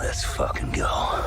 Let's fucking go.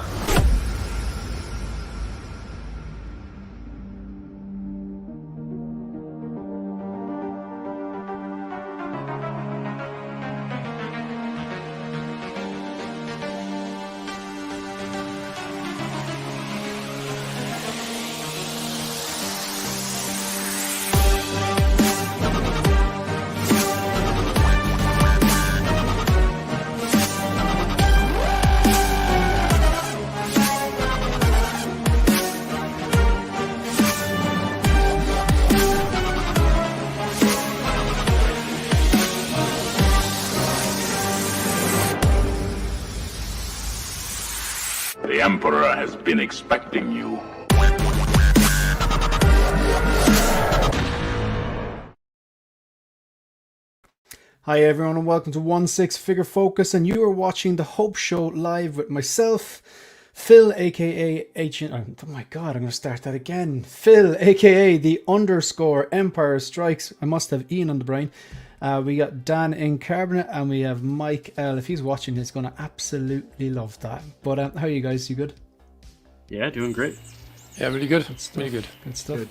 The Emperor has been expecting you. Hi everyone and welcome to 1/6 Figure Focus, and you are watching the Hope Show live with myself, Phil aka oh my god, I'm going to start that again. Phil aka the _ Empire Strikes. I must have Ian on the brain. We got Dan in Carbonate, and we have Mike L. If he's watching, he's going to absolutely love that. But how are you guys? You good? Yeah, doing great. Yeah, really good. Really good. Good stuff. Good.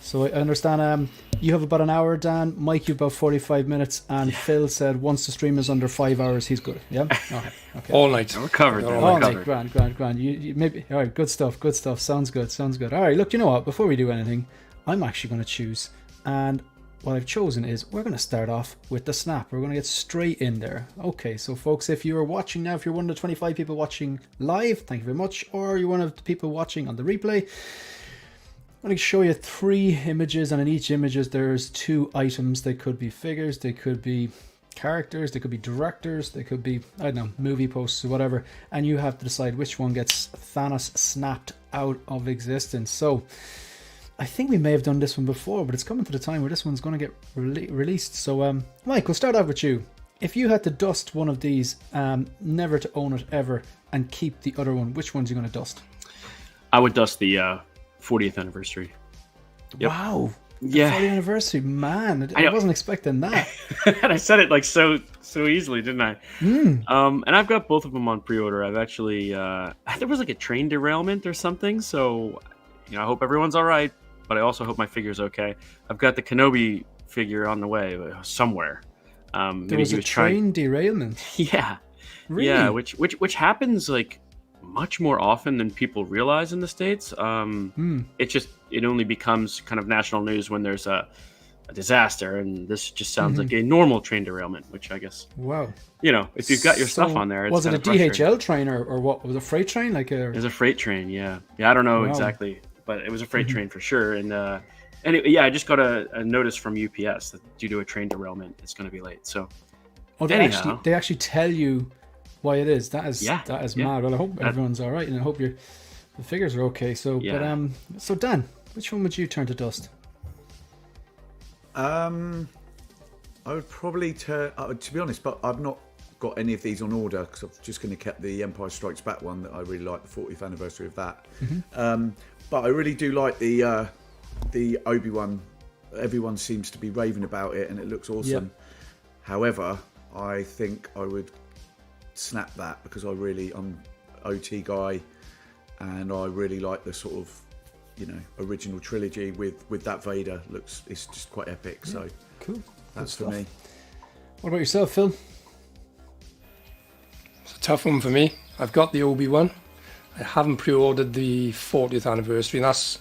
So I understand you have about an hour, Dan. Mike, you have about 45 minutes, and Phil said once the stream is under 5 hours, he's good. Yeah. Okay. All night. We're covered. All night. Grand. You maybe. All right. Good stuff. Sounds good. All right. Look, you know what? Before we do anything, I'm actually going to choose, and what I've chosen is we're going to start off with the snap. We're going to get straight in there. Okay, so folks, if you are watching now, if you're one of the 25 people watching live, thank you very much, or you're one of the people watching on the replay, I'm going to show you 3 images, and in each images there's 2 items. They could be figures, they could be characters, they could be directors, they could be, I don't know, movie posters or whatever, and you have to decide which one gets Thanos snapped out of existence. So I think we may have done this one before, but it's coming to the time where this one's going to get released. So, Mike, we'll start off with you. If you had to dust one of these, never to own it ever, and keep the other one, which one's you going to dust? I would dust the 40th anniversary. Yep. Wow. Yeah. 40th anniversary, man. I wasn't expecting that. And I said it like so easily, didn't I? And I've got both of them on pre-order. I've actually, there was like a train derailment or something, so I hope everyone's all right. But I also hope my figure's okay. I've got the Kenobi figure on the way somewhere. There was a train derailment? Yeah. Really? Yeah, which happens like much more often than people realize in the States. It only becomes kind of national news when there's a disaster, and this just sounds like a normal train derailment, which I guess. Wow. If you've got your stuff on there, it's was it a DHL train or what? Was it a freight train? It was a freight train, yeah. I don't know exactly. But it was a freight train for sure, and I just got a notice from UPS that due to a train derailment, it's going to be late. So, they actually tell you why it is. That is mad. Well, I hope everyone's all right, and I hope the figures are okay. So, so Dan, which one would you turn to dust? I would probably turn. To be honest, but I've not got any of these on order because I'm just going to keep the Empire Strikes Back one that I really like, the 40th anniversary of that. But I really do like the Obi-Wan. Everyone seems to be raving about it, and it looks awesome. Yep. However, I think I would snap that because I'm OT guy, and I really like the sort of original trilogy with that Vader. It's just quite epic. Yeah. So cool. That's for me. What about yourself, Phil? It's a tough one for me. I've got the Obi-Wan. I haven't pre-ordered the 40th anniversary, and that's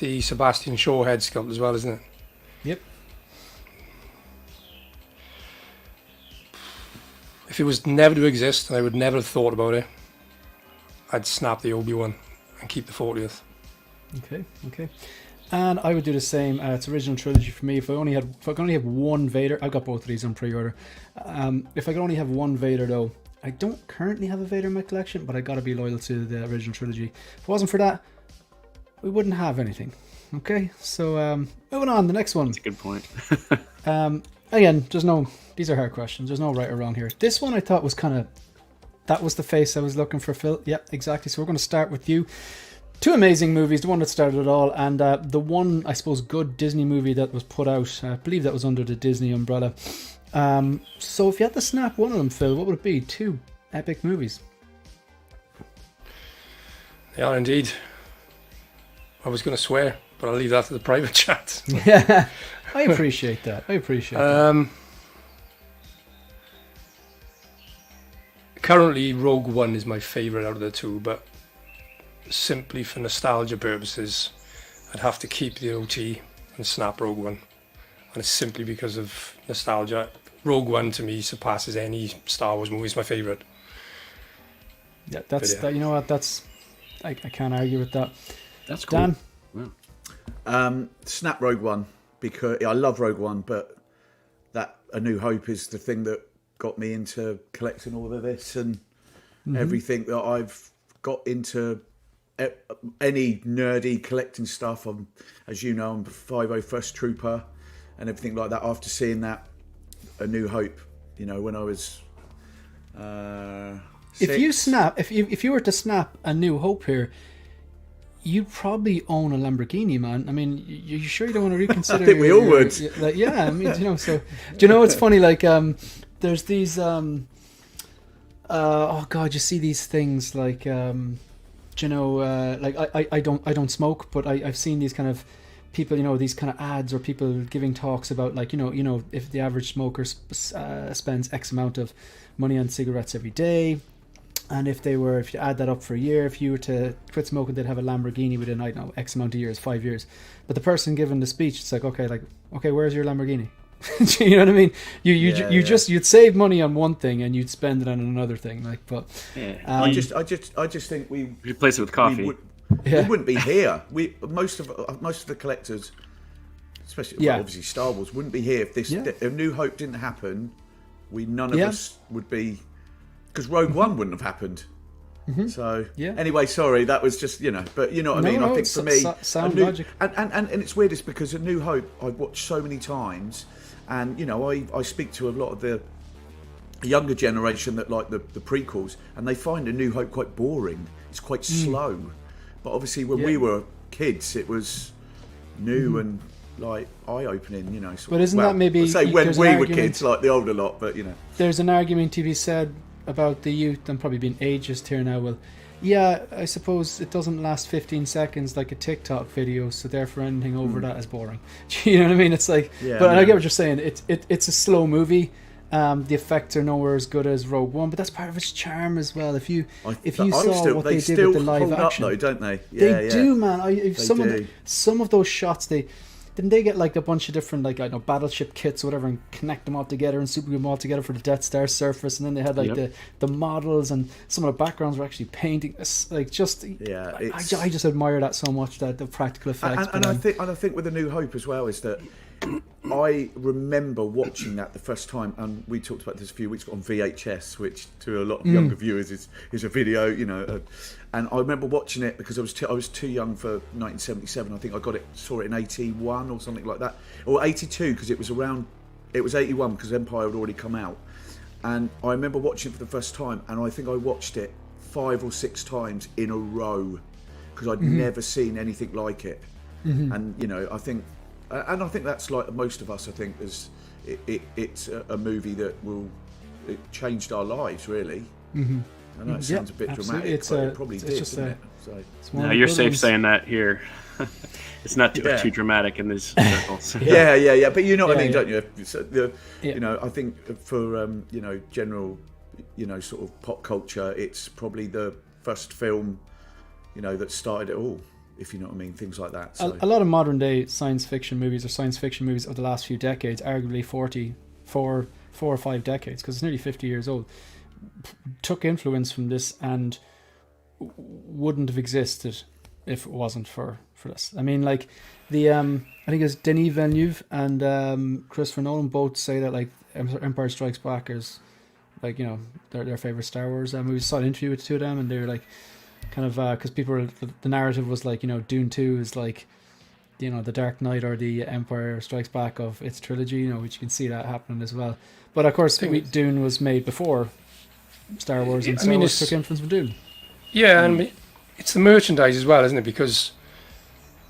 the Sebastian Shaw head sculpt as well, isn't it? Yep. If it was never to exist, and I would never have thought about it, I'd snap the Obi-Wan and keep the 40th. Okay. And I would do the same. It's original trilogy for me. If I could only have one Vader, I've got both of these on pre-order. If I could only have one Vader though, I don't currently have a Vader in my collection, but I gotta be loyal to the original trilogy. If it wasn't for that, we wouldn't have anything. Okay, so moving on, the next one. That's a good point. Again, these are hard questions. There's no right or wrong here. This one I thought was that was the face I was looking for, Phil. Yep, exactly. So we're going to start with you. 2 amazing movies, the one that started it all, and the one, I suppose, good Disney movie that was put out. I believe that was under the Disney umbrella. So if you had to snap one of them, Phil, what would it be? 2 epic movies. They are indeed. I was going to swear, but I'll leave that to the private chat. Yeah, I appreciate that. Currently, Rogue One is my favourite out of the two, but simply for nostalgia purposes, I'd have to keep the OT and snap Rogue One. And it's simply because of nostalgia. Rogue One to me surpasses any Star Wars movie. It's my favourite. Yeah, that. You know what? I can't argue with that. That's cool. Dan? Wow. Snap Rogue One, because I love Rogue One, but that A New Hope is the thing that got me into collecting all of this and everything that I've got into. Any nerdy collecting stuff. As you know, I'm 501st Trooper and everything like that. After seeing that A New Hope, you know, when I was if you were to snap A New Hope here, you'd probably own a Lamborghini, man. I mean, you sure you don't want to reconsider? I think we all would. Yeah, I mean, you know. So, do you know what's funny? Like, there's these. Oh God, you see these things like, you know, like I don't smoke, but I've seen these kind of people, you know, these kind of ads or people giving talks about, like, you know, if the average smoker spends X amount of money on cigarettes every day. And if you add that up for a year, if you were to quit smoking, they'd have a Lamborghini within, I don't know, X amount of years, 5 years. But the person giving the speech, it's like, okay, where's your Lamborghini? You know what I mean? You'd save money on one thing and you'd spend it on another thing. Like, but I just think we replace it with coffee. We wouldn't be here. Most of the collectors, especially obviously Star Wars, wouldn't be here if this A New Hope didn't happen. None of us would be. Because Rogue One wouldn't have happened. So anyway, sorry, that was just, you know, but you know what I mean. I think for me, sound logic. And it's weird, it's because A New Hope I've watched so many times, and you know, I speak to a lot of the younger generation that like the prequels, and they find A New Hope quite boring. It's quite slow, but obviously when we were kids, it was new and like eye-opening, you know. But isn't that maybe? Say when we were kids, like the older lot, but you know, there's an argument to be said about the youth. I'm probably being ageist here now. Well, yeah, I suppose it doesn't last 15 seconds like a TikTok video, so therefore anything over that is boring. You know what I mean? It's like, I get what you're saying. It's a slow movie. The effects are nowhere as good as Rogue One, but that's part of its charm as well. If you saw what they did with the live action, though, don't they? They do, man. Some of those shots, didn't they get like a bunch of different, like, I don't know, battleship kits or whatever, and connect them all together and super glue them all together for the Death Star surface, and then they had like the models, and some of the backgrounds were actually painting. Like, just I just admire that so much, that the practical effects. And I think with A New Hope as well is that I remember watching that the first time, and we talked about this a few weeks ago on VHS, which to a lot of younger viewers is a video, you know. And I remember watching it because I was too young for 1977. I think I saw it in 81 or something like that, or 82, because it was 81 because Empire had already come out. And I remember watching it for the first time, and I think I watched it 5 or 6 times in a row because I'd never seen anything like it. And you know, I think that's like most of us. I think it's a movie that it changed our lives, really. I know it sounds a bit dramatic, but it probably did, doesn't it? So. No, you're safe saying that here. It's not too dramatic in these circles. Yeah. But you know what I mean, don't you? So you know, I think for you know, general, you know, sort of pop culture, it's probably the first film, you know, that started it all. If you know what I mean, things like that. So. A lot of modern day science fiction movies of the last few decades, arguably 4 or 5 decades, because it's nearly 50 years old, took influence from this and wouldn't have existed if it wasn't for this. I mean, like I think it's Denis Villeneuve and Christopher Nolan both say that, like, Empire Strikes Back is, like, you know, their favorite Star Wars movie. We saw an interview with the two of them, and they were like, kind of, because the narrative was like, you know, Dune 2 is like, you know, the Dark Knight or the Empire Strikes Back of its trilogy, you know, which you can see that happening as well. But of course, Dune was made before Star Wars, and Star Wars took influence from Dune. Yeah, and it's the merchandise as well, isn't it? Because,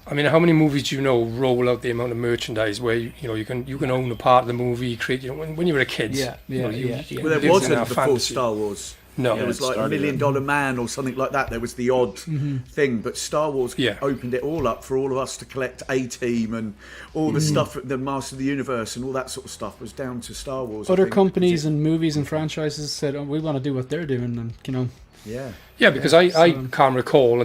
I mean, how many movies do you know roll out the amount of merchandise where you know you can own a part of the movie, create, you know, when you were a kid. Yeah. Well, there wasn't before Star Wars. No. It was it like started $1 Million Man or something like that. There was the odd thing, but Star Wars opened it all up for all of us to collect A-Team and all the stuff, the Master of the Universe and all that sort of stuff was down to Star Wars. Other companies and movies and franchises said, "Oh, we want to do what they're doing," and Yeah, because I can't recall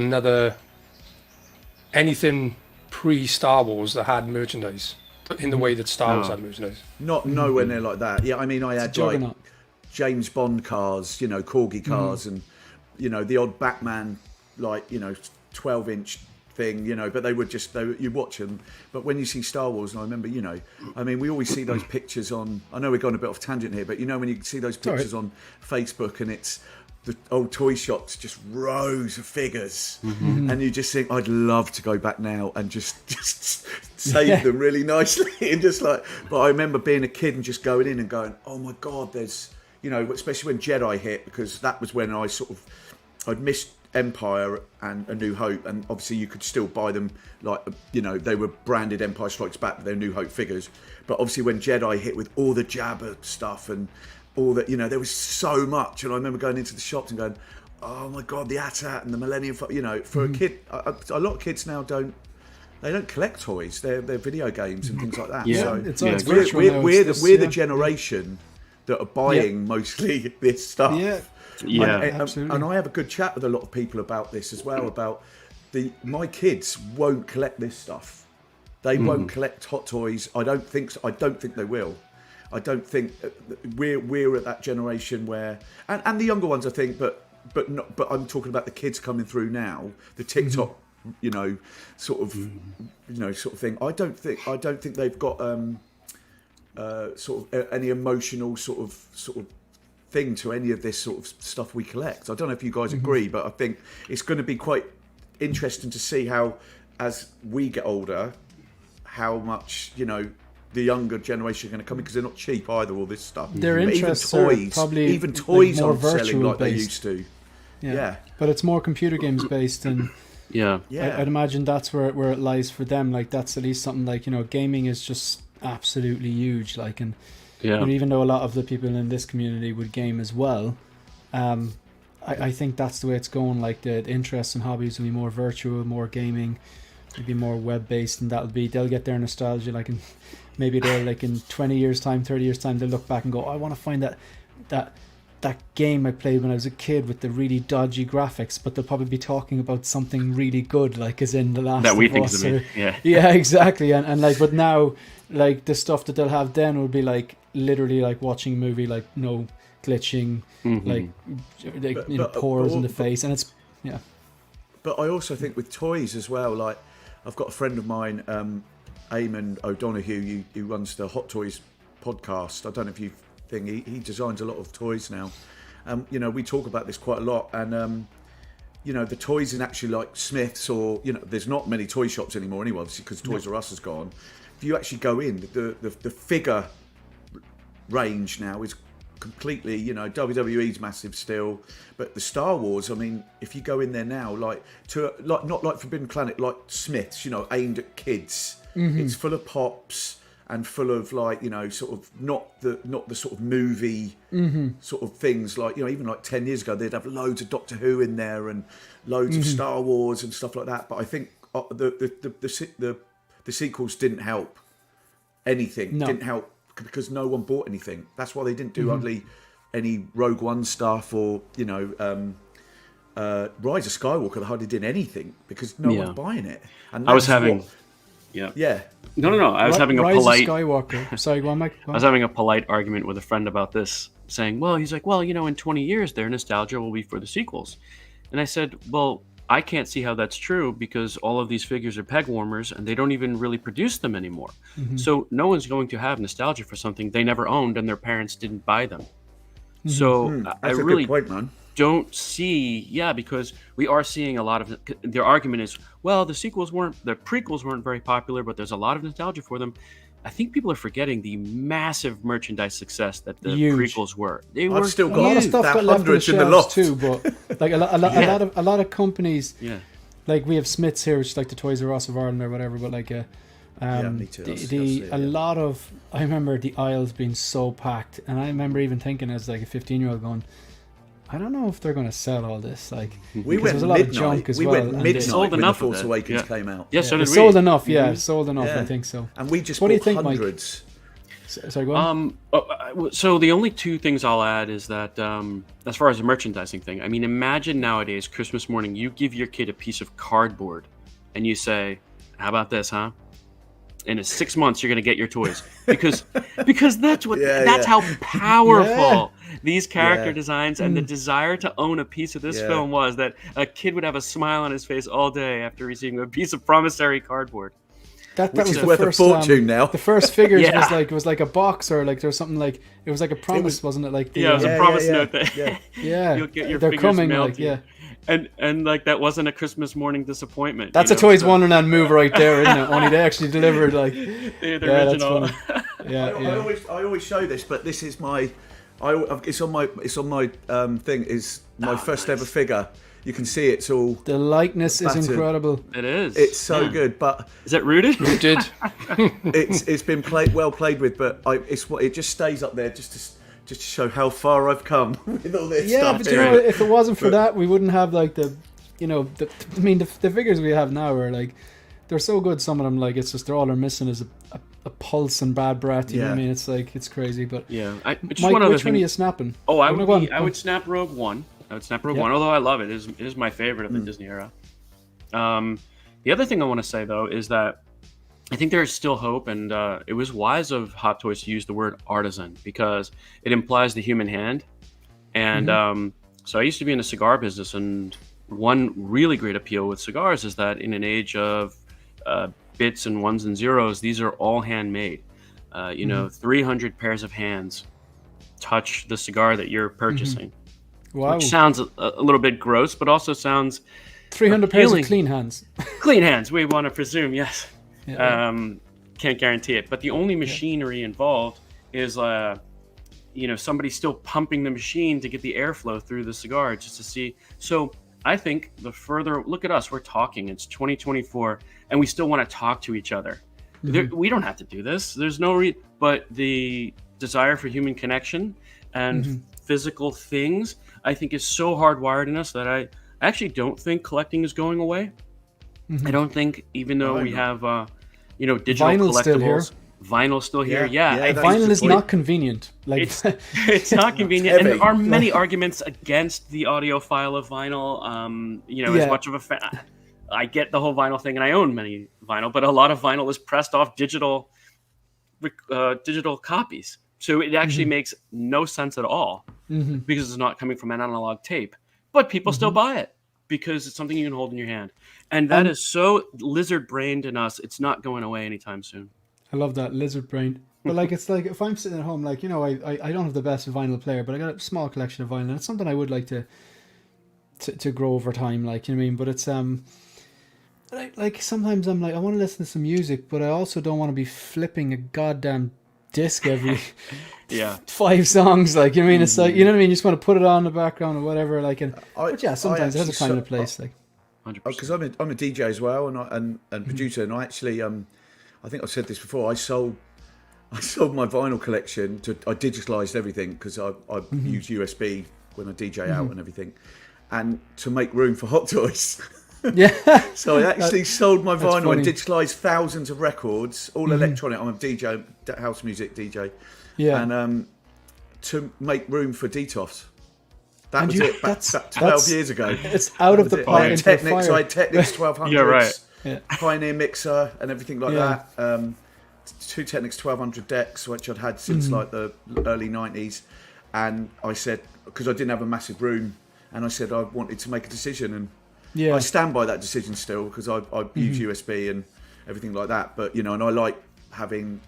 anything pre-Star Wars that had merchandise in the way that Star Wars had merchandise. Not nowhere near like that. Yeah, I mean, I had like James Bond cars, Corgi cars, and the odd Batman, 12-inch thing, but they would you watch them. But when you see Star Wars, and I remember, we always see those pictures on. I know we're going a bit off tangent here, but when you see those pictures on Facebook, and it's the old toy shops, just rows of figures, and you just think, I'd love to go back now and just save them really nicely, and but I remember being a kid and just going in and going, oh my God, there's, especially when Jedi hit, because that was when I'd missed Empire and A New Hope, and obviously you could still buy them, they were branded Empire Strikes Back, but they're New Hope figures, but obviously when Jedi hit with all the Jabba stuff and all that, there was so much, and I remember going into the shops and going, oh my God, the AT-AT and the Millennium, for a kid, a lot of kids now don't collect toys, they're video games and things like that. We're the generation that are buying mostly this stuff. Absolutely. And I have a good chat with a lot of people about this as well, about my kids won't collect this stuff. They won't collect Hot Toys. I don't think they will. I don't think we're at that generation where, and the younger ones, I think, but I'm talking about the kids coming through now, the TikTok, sort of thing. I don't think they've got any emotional sort of thing to any of this sort of stuff we collect. I don't know if you guys agree, but I think it's going to be quite interesting to see how, as we get older, how much the younger generation are going to come in, because they're not cheap either, all this stuff. Their interests even toys more aren't selling like they based. used to. Yeah. But it's more computer games based, and I'd imagine that's where it lies for them. Like, that's at least something gaming is just absolutely huge. And even though a lot of the people in this community would game as well, I think that's the way it's going. Like, the interests and hobbies will be more virtual, more gaming, maybe more web based, and they'll get their nostalgia. And maybe they'll in 20 years time, 30 years time, they'll look back and go, I want to find that game I played when I was a kid with the really dodgy graphics, but they'll probably be talking about something really good, as in The Last that we of think Us, is amazing. Yeah, exactly. And but now, the stuff that they'll have then will be literally watching a movie, no glitching, pores in the face, and it's But I also think with toys as well, I've got a friend of mine, Eamon O'Donoghue, who runs the Hot Toys podcast. I don't know if you've he designs a lot of toys now. We talk about this quite a lot, and the toys in actually Smiths, or there's not many toy shops anymore anyway, obviously, because Toys R Us has gone. If you actually go in, the figure range now is completely, WWE's massive still, but the Star Wars, if you go in there now, not like Forbidden Planet, like Smiths, aimed at kids, it's full of pops and full of sort of not the sort of movie sort of things, even 10 years ago they'd have loads of Doctor Who in there and loads of Star Wars and stuff like that. But I think the sequels didn't help anything. Didn't help because no one bought anything. That's why they didn't do hardly any Rogue One stuff, or Rise of Skywalker. They hardly did anything because no one's buying it. And I was having. No. I was having a polite. Skywalker. Sorry, go on, Mike. I was having a polite argument with a friend about this, saying, he's like, in 20 years, their nostalgia will be for the sequels. And I said, well, I can't see how that's true, because all of these figures are peg warmers and they don't even really produce them anymore. So no one's going to have nostalgia for something they never owned and their parents didn't buy them. So I really good point, man. Don't see, because we are seeing a lot of their argument is, the prequels weren't very popular, but there's a lot of nostalgia for them. I think people are forgetting the massive merchandise success that the prequels were. I've still got a lot of stuff got left on the shelves too, but a lot of companies, we have Smiths here, which is the Toys R Us of Ireland or whatever, but me too. I remember the aisles being so packed, and I remember even thinking as a 15-year-old going, I don't know if they're going to sell all this. Like, We because went there's a lot of midnight. junk as We well. went and midnight sold when enough The of Force it. Awakens Yeah. came out. Yeah, so it did we. sold enough. Yeah, it sold enough. Yeah. I think so. And we just What do you bought think, Mike? hundreds. Sorry, go on. So the only two things I'll add is that as far as the merchandising thing, I mean, imagine nowadays Christmas morning, you give your kid a piece of cardboard, and you say, "How about this, huh? In 6 months, you're gonna get your toys," because that's what that's how powerful these character designs and the desire to own a piece of this film was. That a kid would have a smile on his face all day after receiving a piece of promissory cardboard. That Which was is the worth first, a fortune now. The first figures Yeah. was like a box, or like there was something like it was like a promise, wasn't it? Like the, Yeah, it was a promise note that yeah, you'll get your they're figures coming. mailed Like, to you. yeah, And like that wasn't a Christmas morning disappointment. that's you a know, Toys so- Wonderland move right there, isn't it? Only they actually delivered like the yeah, original. That's funny. I always show this, but this is my. It's on my thing. Is my first ever figure. You can see it's all. The likeness is Battered. incredible. It is. It's so Yeah. good, but Is that rooted? Who did? it's been well played with. But it just stays up there just to show how far I've come with all this Yeah, stuff. but you know, if it wasn't for that, we wouldn't have like the figures we have now are like they're so good. Some of them, like, it's just they're all they're missing is a pulse and bad breath. You know what I mean? It's like it's crazy. But Yeah. Just Mike, one other which one thing. are you snapping? Oh, I no, would go on, be, go I on. would snap Rogue One. I would snap Rogue Yeah. One, although I love it. It is my favorite of the Disney era. The other thing I want to say though is that I think there is still hope, and it was wise of Hot Toys to use the word artisan because it implies the human hand. And so I used to be in the cigar business, and one really great appeal with cigars is that in an age of bits and ones and zeros, these are all handmade. 300 pairs of hands touch the cigar that you're purchasing, Wow, which sounds a little bit gross, but also sounds 300 pairs of appealing. clean hands. Clean hands, we want to presume, yes. Yeah. Can't guarantee it, but the only machinery involved is somebody still pumping the machine to get the airflow through the cigar just to see. So I think the further look at us, we're talking, it's 2024 and we still want to talk to each other. We don't have to do this, there's no but the desire for human connection and physical things, I think, is so hardwired in us that I actually don't think collecting is going away. I don't think, even though we have digital Vinyl's still here. collectibles, vinyl's still here. Yeah, I that's think Vinyl the is point. not convenient. Like it's not convenient, and heavy. there are many arguments against the audiophile of vinyl. As much of a fan, I get the whole vinyl thing, and I own many vinyl, but a lot of vinyl is pressed off digital copies, so it actually makes no sense at all because it's not coming from an analog tape. But people still buy it because it's something you can hold in your hand, and that is so lizard-brained in us. It's not going away anytime soon. I love that lizard brain. But like, it's like if I'm sitting at home, like, I don't have the best vinyl player, but I got a small collection of vinyl, and it's something I would like to grow over time. Like, you know what I mean? But it's like sometimes I'm like, I want to listen to some music, but I also don't want to be flipping a goddamn disc every 5 songs. Like, you know what I mean? It's like, you know what I mean? You just want to put it on in the background or whatever. Like, but yeah, sometimes it has a time and a place. Like, 100%. Because I'm a DJ as well and producer, and I actually I think I've said this before. I sold my vinyl collection I digitalized everything because I use USB when I DJ out and everything, and to make room for Hot Toys. yeah. So I actually sold my vinyl funny. and digitalized thousands of records, all electronic. I'm a DJ, house music DJ. Yeah. And to make room for DTOS. That And was it. Back 12 that's- years ago. It's out of the pot into the Technics, I fire. had Technics 1200s, You're right. Yeah. Pioneer mixer, and everything like Yeah. that. 2 Technics 1200 decks, which I'd had since like the early 90s. And I said, because I didn't have a massive room, and I said I wanted to make a decision, and Yeah. I stand by that decision still because I use USB and everything like that. But and I like having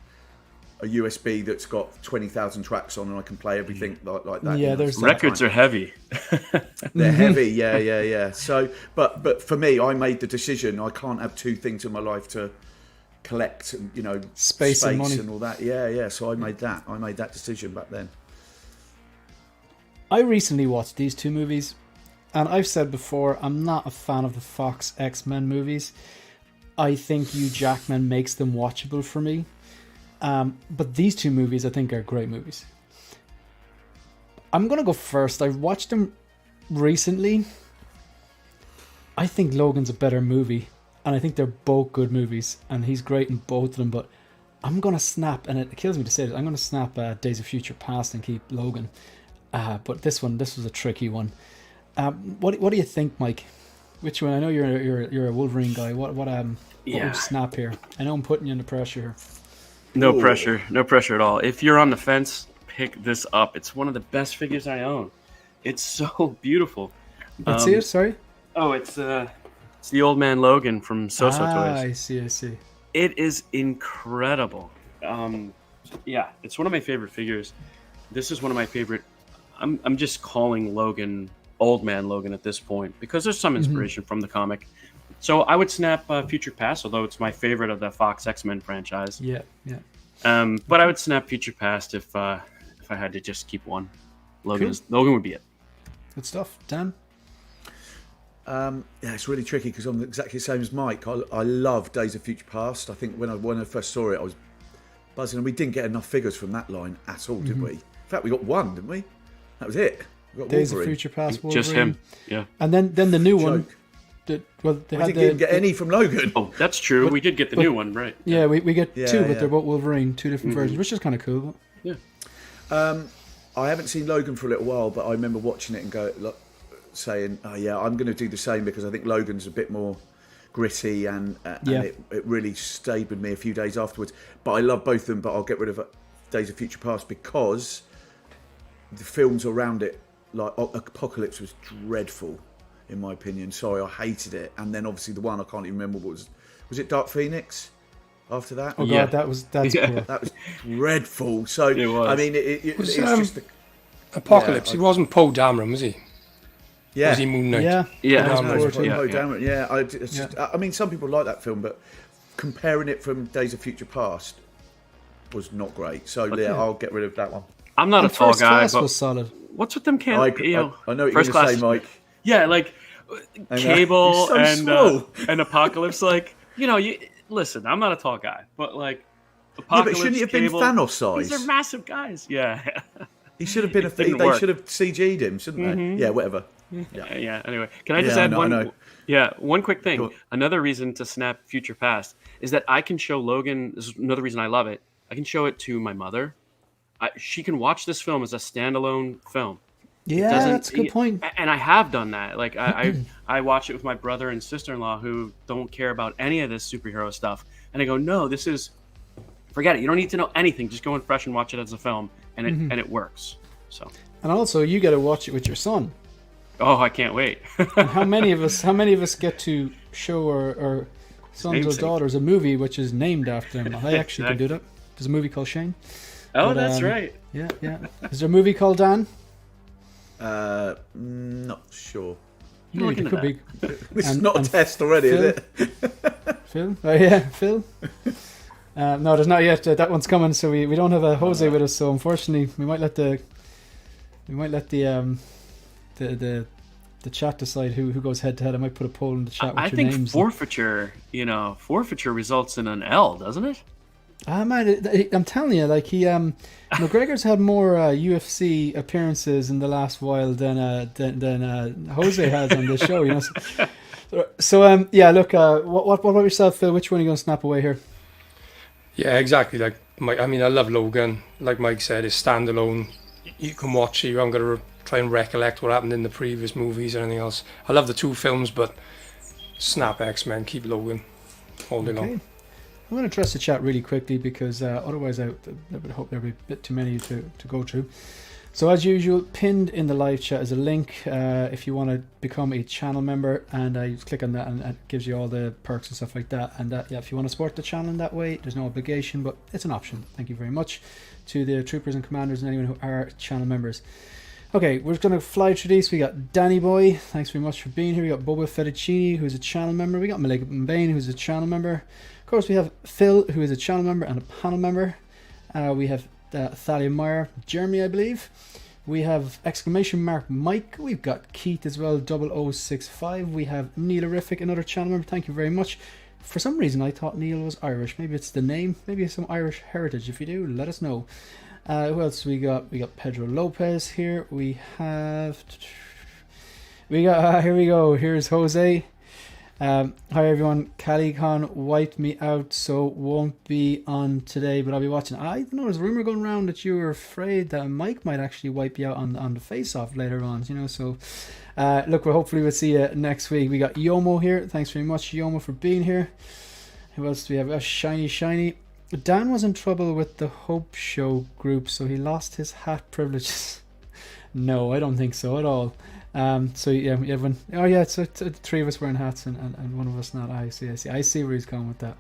a USB that's got 20,000 tracks on, and I can play everything like that. Yeah, there's Records are heavy. They're heavy, yeah. So, but for me, I made the decision. I can't have 2 things in my life to collect, and Space and money. all that. Yeah. So I made that decision back then. I recently watched these 2 movies, and I've said before, I'm not a fan of the Fox X-Men movies. I think Hugh Jackman makes them watchable for me. But these 2 movies I think are great movies. I'm going to go first. I've watched them recently, I think Logan's a better movie, and I think they're both good movies, and he's great in both of them. But I'm gonna snap, and it kills me to say this, I'm gonna snap Days of Future Past and keep Logan. But this was a tricky one. What do you think, Mike? Which one? I know you're a Wolverine guy. What would you snap here? I know I'm putting you under pressure here. No pressure at all. If you're on the fence, pick this up. It's one of the best figures I own. It's so beautiful. Let's see it. Sorry. Oh, it's the Old Man Logan from So-So Toys. I see. It is incredible. It's one of my favorite figures. This is one of my favorite. I'm just calling Logan Old Man Logan at this point because there's some inspiration from the comic. So I would snap Future Past, although it's my favorite of the Fox X-Men franchise. Yeah. But I would snap Future Past if I had to just keep one. Logan would be it. Good stuff, Dan. It's really tricky because I'm exactly the same as Mike. I love Days of Future Past. I think when I first saw it, I was buzzing, and we didn't get enough figures from that line at all, did we? In fact, we got one, didn't we? That was it. We got Days Wolverine. of Future Past, Wolverine. Just him, yeah. And then the new one. We didn't even get any from Logan. Oh, that's true. We did get the new one, right? Yeah, we get two, but yeah. they're both Wolverine, two different versions, which is kind of cool. Yeah. I haven't seen Logan for a little while, but I remember watching it and saying, "Oh yeah, I'm going to do the same," because I think Logan's a bit more gritty and it really stayed with me a few days afterwards. But I love both of them, but I'll get rid of Days of Future Past because the films around it, like Apocalypse, was dreadful in my opinion. Sorry, I hated it. And then obviously the one I can't even remember what was it Dark Phoenix? After that, oh god, that's poor. That was dreadful. So it was. I mean, it's just the Apocalypse. He wasn't Poe Dameron, was he? Yeah. Was he Moon Knight? I mean, some people like that film, but comparing it from Days of Future Past was not great. So I'll get rid of that one. I'm not a tall First guy, Class but was solid. what's with them? I know what you're going to say, Mike. Yeah, like Cable He's so small. and Apocalypse. Like listen, I'm not a tall guy, but like but Apocalypse, shouldn't he have been Cable, Thanos size? These are massive guys. Yeah. He should have been didn't they work. should have CG'd him, shouldn't they? Yeah, whatever. Yeah. Anyway, can I just add one? Yeah, one quick thing. Cool. Another reason to snap Future Past is that I can show Logan. This is another reason I love it. I can show it to my mother. She can watch this film as a standalone film. Yeah, that's a good point. And I have done that. Like I watch it with my brother and sister-in-law who don't care about any of this superhero stuff. And I go, no, this is, forget it. You don't need to know anything. Just go in fresh and watch it as a film, and it works. So. And also, you got to watch it with your son. Oh, I can't wait. And how many of us get to show our sons or daughters a movie which is named after them? I actually can do that. There's a movie called Shane. Oh, that's right. Yeah. Is there a movie called Dan? Not sure. Yeah, it could be. This is not a test already, Phil? is it? Phil? Oh yeah, Phil. No, there's not yet. That one's coming, so we don't have a Jose with us. So unfortunately, we might let the chat decide who goes head to head. I might put a poll in the chat. I think forfeiture results in an L, doesn't it? Man, I'm telling you, like McGregor's had more UFC appearances in the last while than Jose has on this show. So look, what about yourself, Phil? Which one are you going to snap away here? Yeah, exactly. Like Mike, I mean, I love Logan. Like Mike said, it's standalone. You can watch it. You haven't got to try and recollect what happened in the previous movies or anything else. I love the two films, but snap X-Men, keep Logan all day long. I'm going to trust the chat really quickly because otherwise I would hope there'll be a bit too many to go through. So as usual, pinned in the live chat is a link if you want to become a channel member, and you just click on that and it gives you all the perks and stuff like that. And if you want to support the channel in that way, there's no obligation, but it's an option. Thank you very much to the troopers and commanders and anyone who are channel members. Okay, we're just going to fly through these. We got Danny Boy, thanks very much for being here. We got Boba Fettuccini, who's a channel member. We got Malika Mbane, who's a channel member. Of course, we have Phil, who is a channel member and a panel member. We have Thalia Meyer, Jeremy, I believe. We have !Mike. We've got Keith as well, 0065. We have Neil Arific, another channel member. Thank you very much. For some reason, I thought Neil was Irish. Maybe it's the name. Maybe it's some Irish heritage. If you do, let us know. Who else we got? We got Pedro Lopez here. We have We got here we go. Here's Jose. Hi everyone. CaliCon wiped me out, so won't be on today, but I'll be watching. I don't know. There's a rumor going around that you were afraid that Mike might actually wipe you out on the face-off later on. You know, so look, hopefully we'll see you next week. We got Yomo here. Thanks very much, Yomo, for being here. Who else do we have? Shiny. Dan was in trouble with the Hope Show group, so he lost his hat privileges. No, I don't think so at all. So yeah, everyone. Oh yeah, it's three of us wearing hats and one of us not. I see where he's going with that.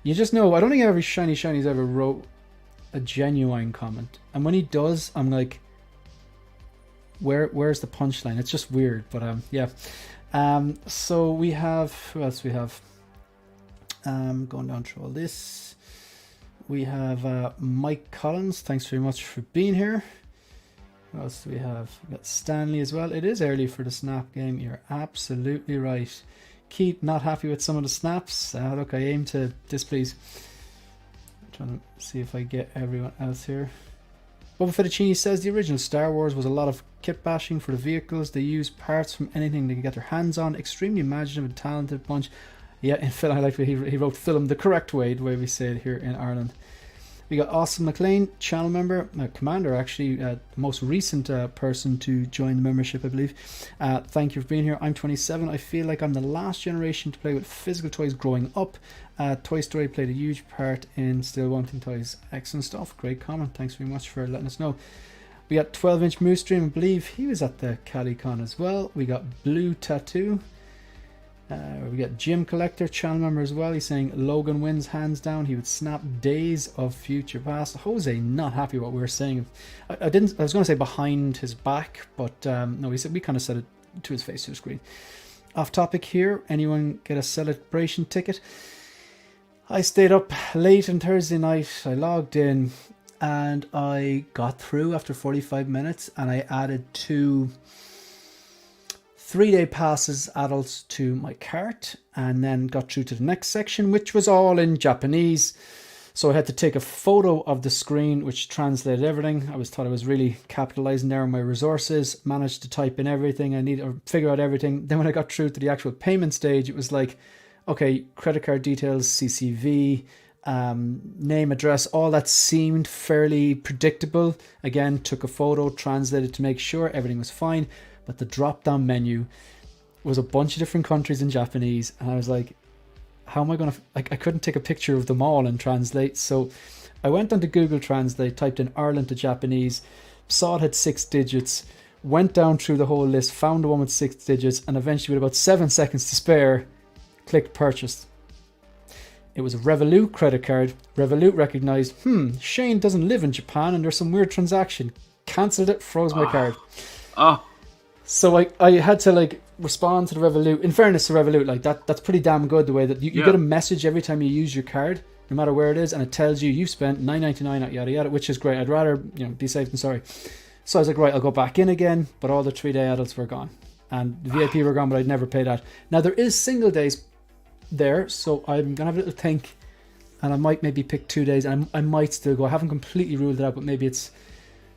You just know. I don't think every Shiny's ever wrote a genuine comment, and when he does, I'm like, where's the punchline? It's just weird, but yeah. So we have, who else we have? Going down through all this, we have Mike Collins. Thanks very much for being here. What else do we have? We got Stanley as well. It is early for the snap game. You're absolutely right. Keith, not happy with some of the snaps. Look, I aim to displease. I'm trying to see if I get everyone else here. Boba Fettuccini says the original Star Wars was a lot of kit bashing for the vehicles. They used parts from anything they could get their hands on. Extremely imaginative and talented bunch. Yeah, in film, I like he wrote film the correct way, the way we say it here in Ireland. We got Austin McLean, channel member, commander actually, the most recent person to join the membership, I believe. Thank you for being here. I'm 27. I feel like I'm the last generation to play with physical toys growing up. Toy Story played a huge part in still wanting toys. Excellent stuff. Great comment. Thanks very much for letting us know. We got 12-inch Moose Stream. I believe he was at the CaliCon as well. We got Blue Tattoo. We got Jim Collector, channel member as well. He's saying Logan wins hands down. He would snap Days of Future Past. Jose not happy what we were saying. I was going to say behind his back, but no, we kind of said it to his face, to the screen. Off topic here. Anyone get a celebration ticket? I stayed up late on Thursday night. I logged in and I got through after 45 minutes, and I added 2 3-day passes adults to my cart, and then got through to the next section, which was all in Japanese. So I had to take a photo of the screen, which translated everything. Thought I was really capitalizing there on my resources, managed to type in everything I needed, or figure out everything. Then when I got through to the actual payment stage, it was like, okay, credit card details, CCV, name, address, all that seemed fairly predictable. Again, took a photo, translated to make sure everything was fine. But the drop-down menu was a bunch of different countries in Japanese, and I was like, how am I going to... I couldn't take a picture of them all and translate, so I went onto Google Translate, typed in Ireland to Japanese, saw it had 6 digits, went down through the whole list, found the one with 6 digits, and eventually with about 7 seconds to spare, clicked purchase. It was a Revolut credit card. Revolut recognized, Shane doesn't live in Japan and there's some weird transaction. Cancelled it, froze my card. So I had to respond to the Revolut. In fairness to Revolut, that's pretty damn good, the way that you get a message every time you use your card, no matter where it is, and it tells you you've spent $9.99 at yada yada, which is great. I'd rather be safe than sorry. So I was like, right, I'll go back in again, but all the 3-day adults were gone. And the VIP were gone, but I'd never pay that. Now there is single days there, so I'm gonna have a little think, and I might maybe pick 2 days, and I might still go. I haven't completely ruled it out, but maybe it's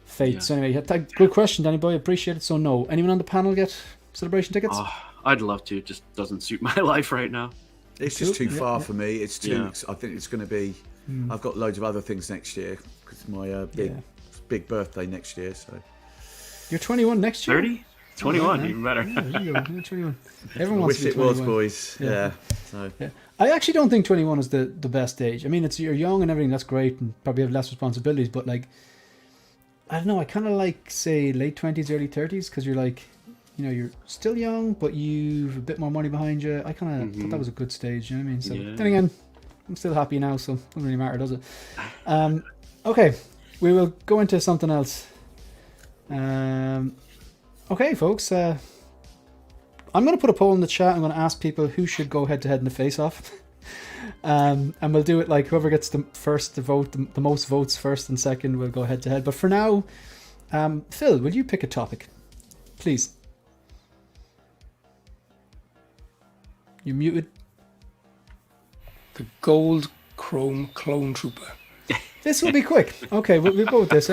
fate. Yeah. So anyway, good question, Danny boy. Appreciate it. So no, anyone on the panel get celebration tickets? I'd love to. It just doesn't suit my life right now. It's just too far for me. It's too. I think it's going to be. I've got loads of other things next year because my big birthday next year. So you're 21 next year. 30. 21, oh, even better. Yeah, there you go. You're 21. Everyone wants to be 21. I wish it was, boys. Yeah. I actually don't think 21 is the best age. I mean, you're young and everything. That's great, and probably have less responsibilities. But I don't know. I kind of say late 20s, early 30s, because you're you're still young, but you've a bit more money behind you. I kind of thought that was a good stage. You know what I mean? So then again, I'm still happy now, so it doesn't really matter, does it? Okay, we will go into something else. Okay, folks. I'm going to put a poll in the chat. I'm going to ask people who should go head-to-head in the face-off. And we'll do it whoever gets the first to vote, the most votes first and second will go head-to-head. But for now, Phil, will you pick a topic? Please. You're muted. The Gold Chrome Clone Trooper. This will be quick. Okay, we'll go with this.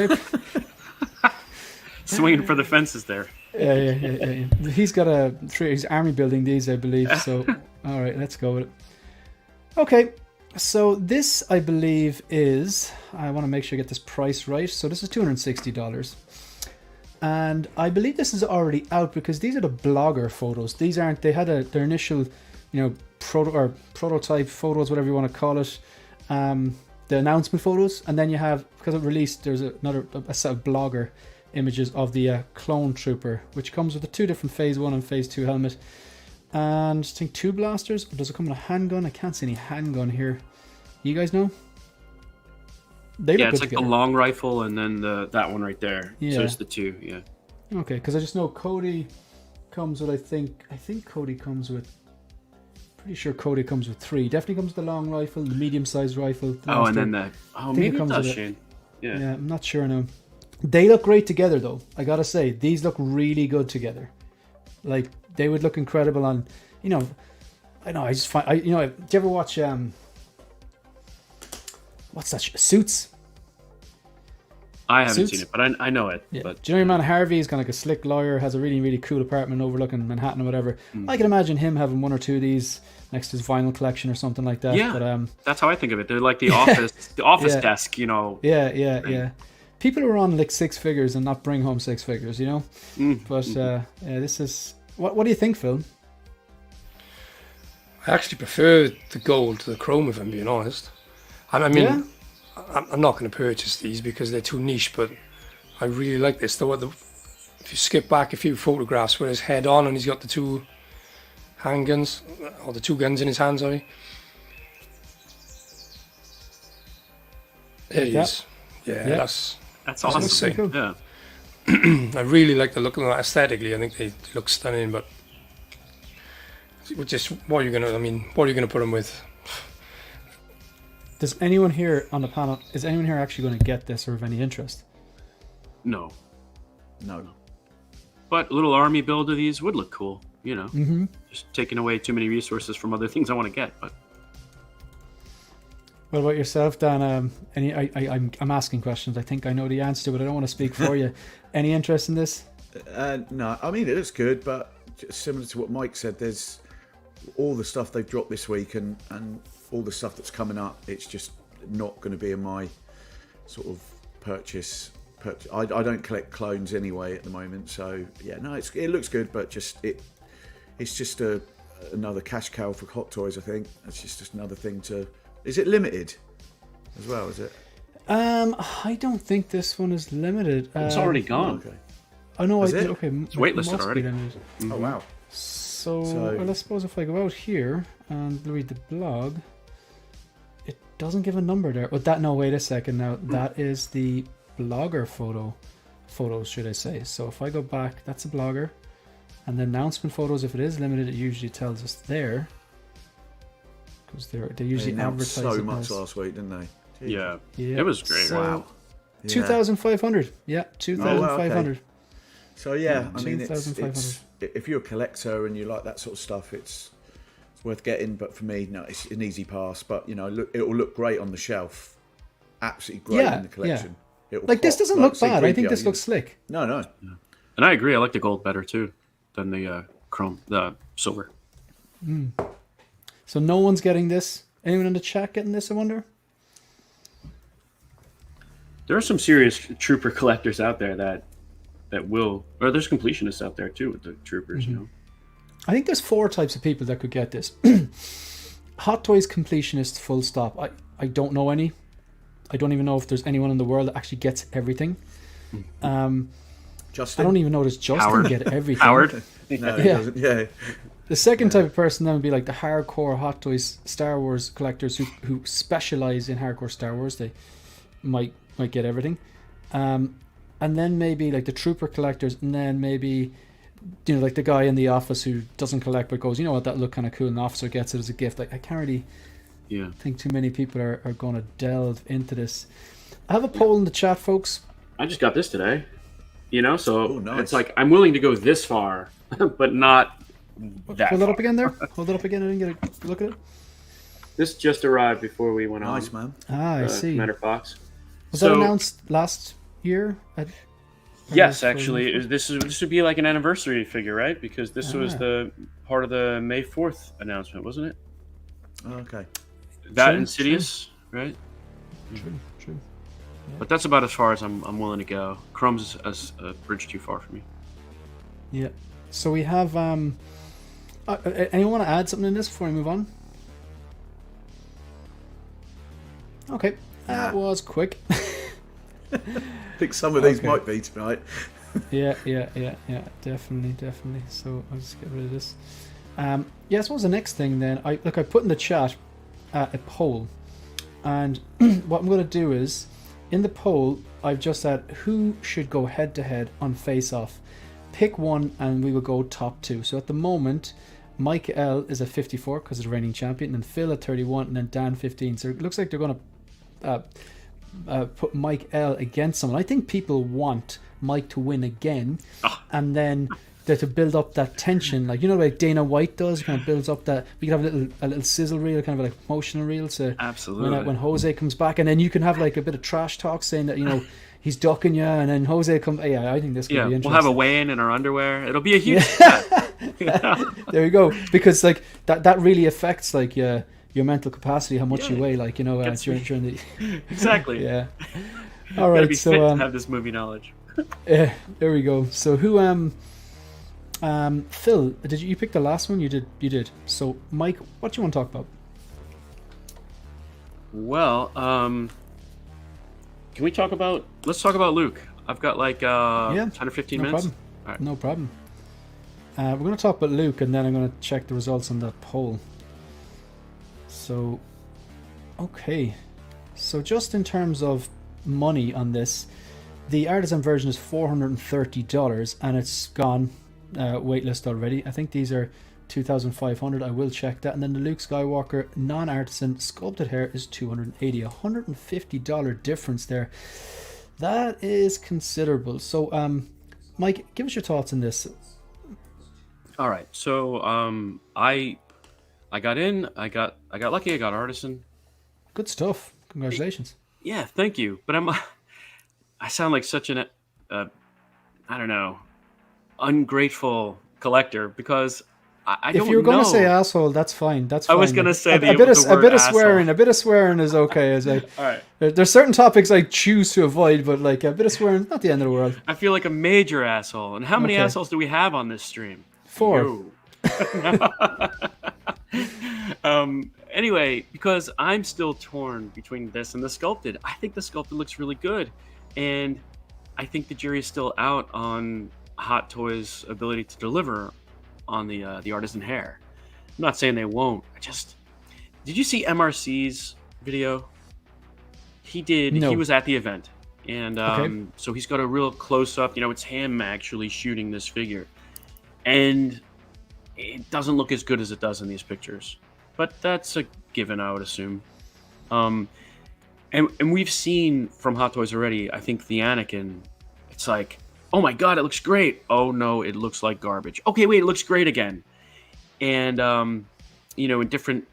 Swinging for the fences there. Yeah. He's got he's army building these, I believe. So, all right, let's go with it. Okay, so this, I believe, is... I want to make sure I get this price right. So this is $260. And I believe this is already out because these are the blogger photos. These aren't... They had their initial, prototype photos, whatever you want to call it. The announcement photos. And then you have, because it released, there's a set of blogger images of the clone trooper, which comes with the 2 different phase 1 and phase 2 helmet, and I think 2 blasters. Does it come with a handgun? I can't see any handgun here. You guys know? They look it's good like together. the long rifle and then that one right there. Yeah. So it's the 2. Yeah. Okay, because I just know Cody comes with, I think Cody comes with, pretty sure Cody comes with 3. Definitely comes with the long rifle, the medium-sized rifle. And then maybe it does, Shane. Yeah, I'm not sure now. They look great together, though. I gotta say, these look really good together. Like, they would look incredible on, I know, I just find, do you ever watch, what's that, Suits? I haven't Suits? seen it, but I know it. Yeah. But Do you know your man Harvey? He's kind of like a slick lawyer, has a really, really cool apartment overlooking Manhattan or whatever. I can imagine him having 1 or 2 of these next to his vinyl collection or something like that. Yeah, But, that's how I think of it. They're like the office Yeah. desk, Yeah. People who are on like 6 figures and not bring home 6 figures, But this is... What do you think, Phil? I actually prefer the gold to the chrome, if I'm being honest. And I mean, Yeah? I'm not going to purchase these because they're too niche, but I really like this. If you skip back a few photographs with his head on and he's got the 2 handguns, or the 2 guns in his hands, sorry. There he is. Yeah, that's awesome. insane. Cool. Yeah. I really like the look of them aesthetically. I think they look stunning, but just what are you gonna put them with? Does anyone here on the panel, is anyone here actually going to get this or have any interest? No. No. But a little army build of these would look cool, Just taking away too many resources from other things I want to get. But What about yourself, Dan? I'm asking questions. I think I know the answer to, but I don't want to speak for you. Any interest in this? No, I mean, it looks good, but similar to what Mike said, there's all the stuff they've dropped this week and all the stuff that's coming up. It's just not going to be in my sort of purchase. I don't collect clones anyway at the moment, so yeah, no, it looks good, but it's just another cash cow for Hot Toys. I think it's just another thing to. Is it limited as well? Is it? I don't think this one is limited. it's already gone. Okay. Oh no, Is it? okay. It's waitlisted must already. be limited. Oh wow. So So- well, I suppose if I go out here and read the blog, it doesn't give a number there. But wait a second. Now that is the blogger photos, should I say? So if I go back, that's a blogger, and the announcement photos. If it is limited, it usually tells us there. Because they usually announced advertise so it much as last week, didn't they? Jeez. Yeah. Yeah. It was great. So, Wow. Yeah. 2,500. Yeah, 2,500. So yeah, I mean, 2,500. it's if you're a collector and you like that sort of stuff, it's worth getting. But for me, no, it's an easy pass. But it will look great on the shelf. Absolutely great Yeah, in the collection. It'll Like this pop, doesn't like look bad. I think C-3PO, this looks slick. No. And I agree. I like the gold better too than the the silver. So no one's getting this. Anyone in the chat getting this? I wonder. There are some serious trooper collectors out there that will, or there's completionists out there too with the troopers. I think there's 4 types of people that could get this. Hot Toys completionists, full stop. I don't know any. I don't even know if there's anyone in the world that actually gets everything. Justin. I don't even know does Justin Howard. get everything. Howard. No, he Yeah. doesn't. Yeah. The second type of person then would be like the hardcore Hot Toys Star Wars collectors who specialize in hardcore Star Wars. They might get everything. And then maybe like the trooper collectors, and then maybe like the guy in the office who doesn't collect but goes, you know what, that look kind of cool, and the officer gets it as a gift. Like I can't really think too many people are going to delve into this. I have a poll in the chat, folks. I just got this today. So Oh, nice. it's like I'm willing to go this far, but not that Hold far. it up again there. Hold it up again. I didn't get a look at it. This just arrived before we went Nice on. man. Ah, I see. Commander Fox. Was that announced last year? Yes, actually, this would be like an anniversary figure, right? Because this was the part of the May 4th announcement, wasn't it? Okay. That True, Insidious, right? True. But that's about as far as I'm willing to go. Chrome's a bridge too far for me. Yeah. So we have. Anyone want to add something in this before we move on? Okay, that was quick. I think some of these might be tonight. Yeah, definitely. So I'll just get rid of this. Yeah, I suppose the next thing then, I put in the chat a poll, and what I'm going to do is, in the poll, I've just said who should go head to head on Face Off. Pick one, and we will go top two. So at the moment, Mike L is at 54 because he's the reigning champion, and then Phil at 31, and then Dan 15. So it looks like they're going to put Mike L against someone. I think people want Mike to win again, and then to build up that tension, like like Dana White does, kind of builds up that. We can have a little sizzle reel, kind of like promotional reel, so absolutely when Jose comes back, and then you can have like a bit of trash talk saying that he's ducking you, and then Jose comes. Yeah, I think this could be interesting. We'll have a weigh-in in our underwear. It'll be a huge. There we go, because like that really affects like your mental capacity, how much you weigh, like during the exactly. Yeah. All right, so to have this movie knowledge. Yeah, there we go. So who Phil, did you pick the last one? You did. So Mike, what do you want to talk about? Well, can we talk about? Let's talk about Luke. I've got like 10 or 15 minutes. Problem. All right. No problem. We're going to talk about Luke, and then I'm going to check the results on that poll. So, okay. So just in terms of money on this, the Artisan version is $430, and it's gone waitlist already. I think these are 2,500. I will check that. And then the Luke Skywalker non-artisan sculpted hair is $280. $150 difference there. That is considerable. So, Mike, give us your thoughts on this. All right. So, I got in. I got lucky. I got artisan. Good stuff. Congratulations. Yeah, thank you. But I sound like such an I don't know, ungrateful collector because I don't know. If you're going to say asshole, that's fine. That's fine. I was going to say a bit of swearing. A bit of swearing is okay. As all right. There's certain topics I choose to avoid, but like a bit of swearing, not the end of the world. I feel like a major asshole. And how many assholes do we have on this stream? 4. Anyway, because I'm still torn between this and the sculpted. I think the sculpted looks really good, and I think the jury is still out on Hot Toys' ability to deliver on the artisan hair. I'm not saying they won't. Did you see MRC's video? He did. No. He was at the event, and so he's got a real close up. It's him actually shooting this figure, and it doesn't look as good as it does in these pictures. But that's a given, I would assume. And we've seen from Hot Toys already, I think the Anakin, it's like, oh my god, it looks great. Oh no, it looks like garbage. Okay, wait, it looks great again. And, in different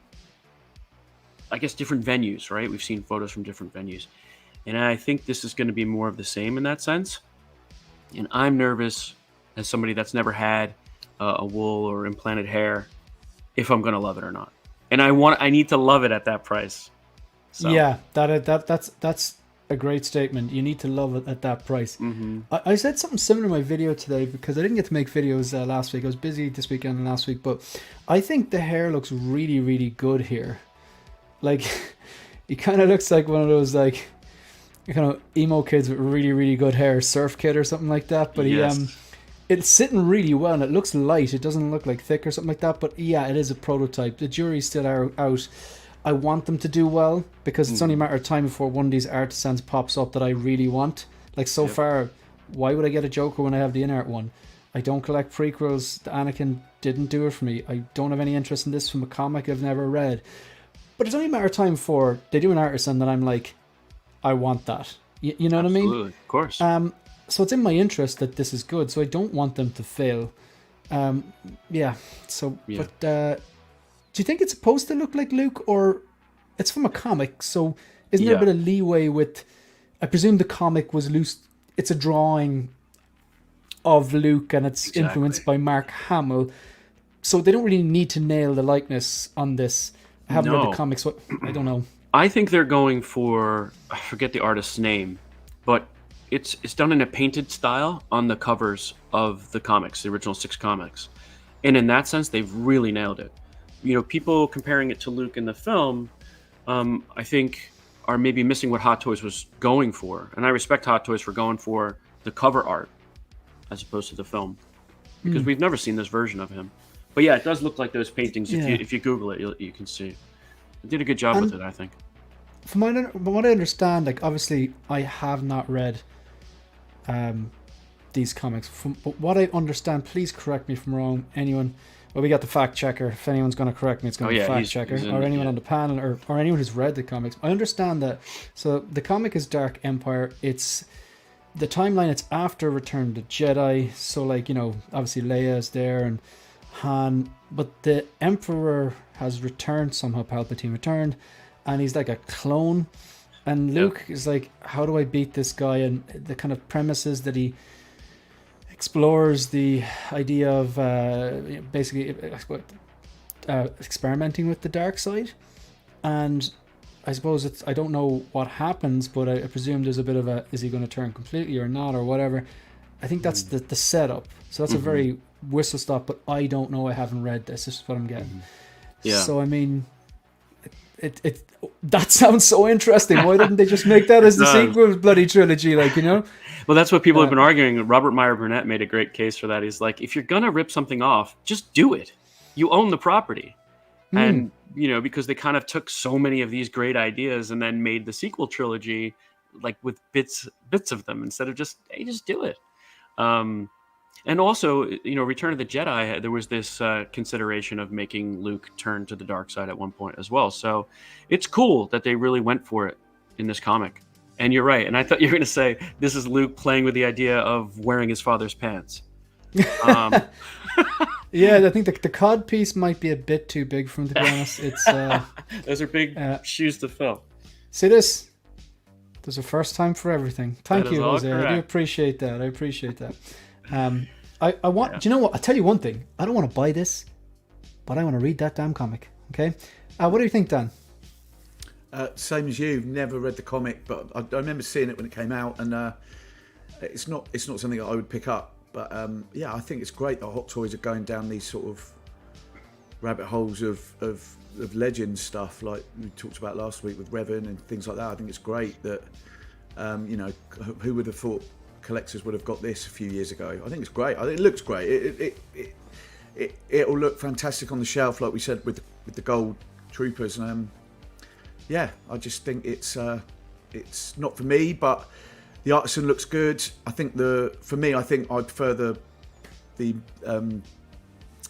venues, right? We've seen photos from different venues. And I think this is going to be more of the same in that sense. And I'm nervous, as somebody that's never had a wool or implanted hair, if I'm going to love it or not. And I need to love it at that price. So. Yeah, that's a great statement. You need to love it at that price. Mm-hmm. I said something similar in my video today because I didn't get to make videos last week. I was busy this weekend and last week, but I think the hair looks really, really good here. Like, it kind of looks like one of those like kind of emo kids with really, really good hair, Surf Kid or something like that. But yes. It's sitting really well, and it looks light. It doesn't look like thick or something like that. But yeah, it is a prototype. The jury's still out. I want them to do well because it's only a matter of time before one of these artisans pops up that I really want. Like so far, why would I get a Joker when I have the INART one? I don't collect prequels. The Anakin didn't do it for me. I don't have any interest in this from a comic I've never read. But it's only a matter of time before they do an artisan that I'm like, I want that. You know what I mean? Absolutely, of course. So it's in my interest that this is good. So I don't want them to fail. But do you think it's supposed to look like Luke, or it's from a comic? So isn't there a bit of leeway with? I presume the comic was loose. It's a drawing of Luke, and it's influenced by Mark Hamill. So they don't really need to nail the likeness on this. I haven't read the comics. I don't know. I think they're going for, I forget the artist's name, but it's done in a painted style on the covers of the comics, the original 6 comics. And in that sense, they've really nailed it. You know, people comparing it to Luke in the film, I think are maybe missing what Hot Toys was going for. And I respect Hot Toys for going for the cover art as opposed to the film, because we've never seen this version of him. But yeah, it does look like those paintings. Yeah. If you Google it, you can see. They did a good job with it, I think. From what I understand, like, obviously I have not read these comics. But what I understand, please correct me if I'm wrong, anyone. Well, we got the fact checker. If anyone's going to correct me, it's going to be the fact checker, or anyone on the panel, or anyone who's read the comics. I understand that. So the comic is Dark Empire. It's the timeline. It's after Return of the Jedi. So, like, you know, obviously Leia is there and Han, but the Emperor has returned somehow. Palpatine returned, and he's like a clone. And Luke is like, how do I beat this guy? And the kind of premises that he explores the idea of basically experimenting with the dark side. And I suppose I don't know what happens, but I presume there's a bit of is he going to turn completely or not or whatever. I think that's the setup. So that's a very whistle stop, but I don't know. I haven't read this. This is what I'm getting. Yeah. So, I mean, it that sounds so interesting. Why didn't they just make that as the sequel to the bloody trilogy? Like, you know? Well, that's what people have been arguing. Robert Meyer Burnett made a great case for that. He's like, if you're going to rip something off, just do it. You own the property. And, you know, because they kind of took so many of these great ideas and then made the sequel trilogy like with bits of them instead of just, hey, just do it. And also, you know, Return of the Jedi, there was this consideration of making Luke turn to the dark side at one point as well. So it's cool that they really went for it in this comic. And you're right. And I thought you were going to say this is Luke playing with the idea of wearing his father's pants. Yeah, I think the cod piece might be a bit too big for him, to be honest. It's those are big shoes to fill. See this? There's a first time for everything. Thank you, Jose. Correct. I do appreciate that. I appreciate that. I want. Yeah. Do you know what? I'll tell you one thing. I don't want to buy this, but I want to read that damn comic. Okay. What do you think, Dan? Same as you. Never read the comic, but I remember seeing it when it came out, and it's not something that I would pick up. But yeah, I think it's great that Hot Toys are going down these sort of rabbit holes of legend stuff, like we talked about last week with Revan and things like that. I think it's great that you know, who would have thought collectors would have got this a few years ago. I think it's great. I think it looks great. It'll look fantastic on the shelf, like we said with the gold troopers. Yeah, I just think it's not for me, but the Artisan looks good. I think for me, I think I prefer the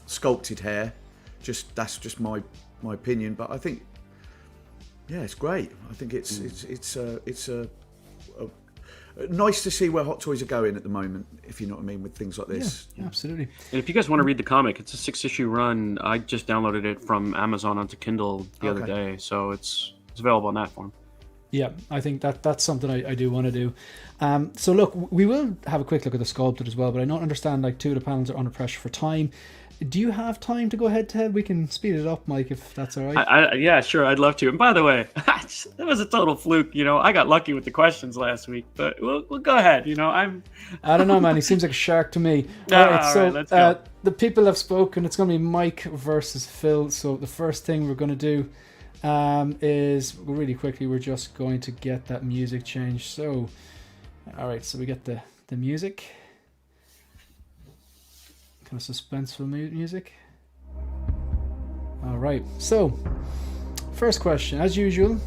sculpted hair. That's just my opinion, but I think yeah, it's great. I think it's nice to see where Hot Toys are going at the moment, if you know what I mean, with things like this. Yeah, absolutely. And if you guys want to read the comic, it's a 6-issue run. I just downloaded it from Amazon onto Kindle the other day, so it's available in that form. Yeah, I think that's something I do want to do. So look, we will have a quick look at the sculpted as well, but I don't understand, like, 2 of the panels are under pressure for time. Do you have time to go head to head? We can speed it up, Mike, if that's all right. Yeah, sure, I'd love to. And by the way, it was a total fluke. You know, I got lucky with the questions last week, but we'll go ahead. You know, I don't know, man. He seems like a shark to me. All right, so let's go. The people have spoken. It's going to be Mike versus Phil. So the first thing we're going to do is really quickly, we're just going to get that music changed. So, all right, so we get the music. Kind of suspenseful music. All right, so first question, as usual,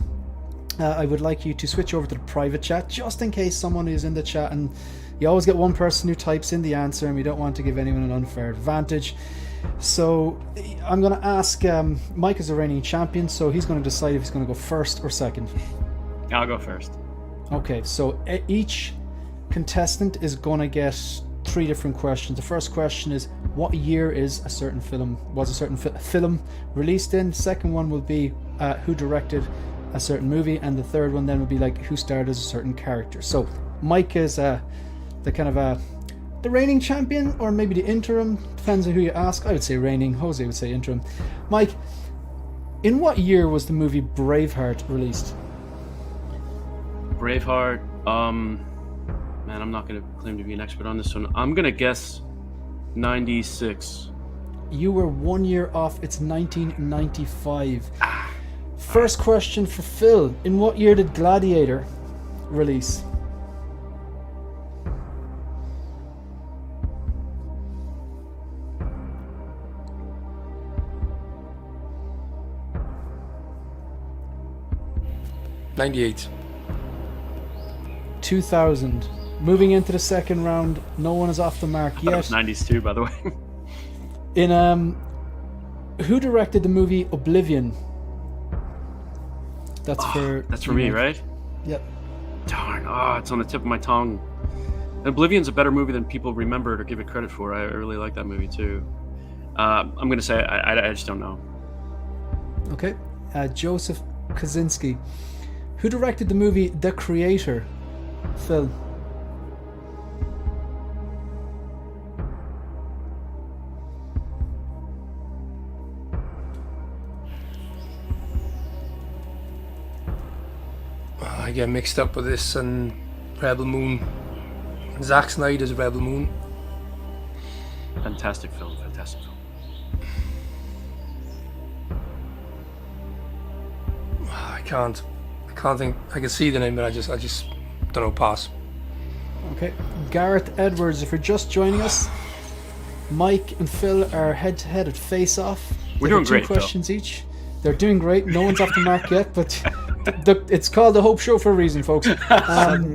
I would like you to switch over to the private chat, just in case someone is in the chat, and you always get one person who types in the answer, and we don't want to give anyone an unfair advantage. So I'm going to ask, Mike is a reigning champion, so he's going to decide if he's going to go first or second. I'll go first. Okay, so each contestant is going to get 3 different questions. The first question is, what year was a certain film released in? Second one will be who directed a certain movie, and the third one then will be like who starred as a certain character. So Mike is the kind of the reigning champion, or maybe the interim. Depends on who you ask. I would say reigning. Jose would say interim. Mike, in what year was the movie Braveheart released? Braveheart. Man, I'm not going to claim to be an expert on this one. I'm going to guess 96. You were 1 year off. It's 1995. First question for Phil. In what year did Gladiator release? '98. 2000. Moving into the second round, no one is off the mark That yet. was 90s too, by the way. In who directed the movie Oblivion? That's for me, right? Yep. Darn. It's on the tip of my tongue. Oblivion's a better movie than people remember it or give it credit for. I really like that movie too. I'm going to say I just don't know. Okay. Joseph Kosinski. Who directed the movie The Creator? Phil. I get mixed up with this and Rebel Moon. Zack Snyder's Rebel Moon. Fantastic film. Fantastic film. I can't think. I can see the name, but I just don't know. Pass. Okay. Gareth Edwards, if you're just joining us, Mike and Phil are head to head at Face Off. We're They have doing great, 2 questions each. They're doing great. No one's off the mark yet, but it's called the Hope Show for a reason, folks.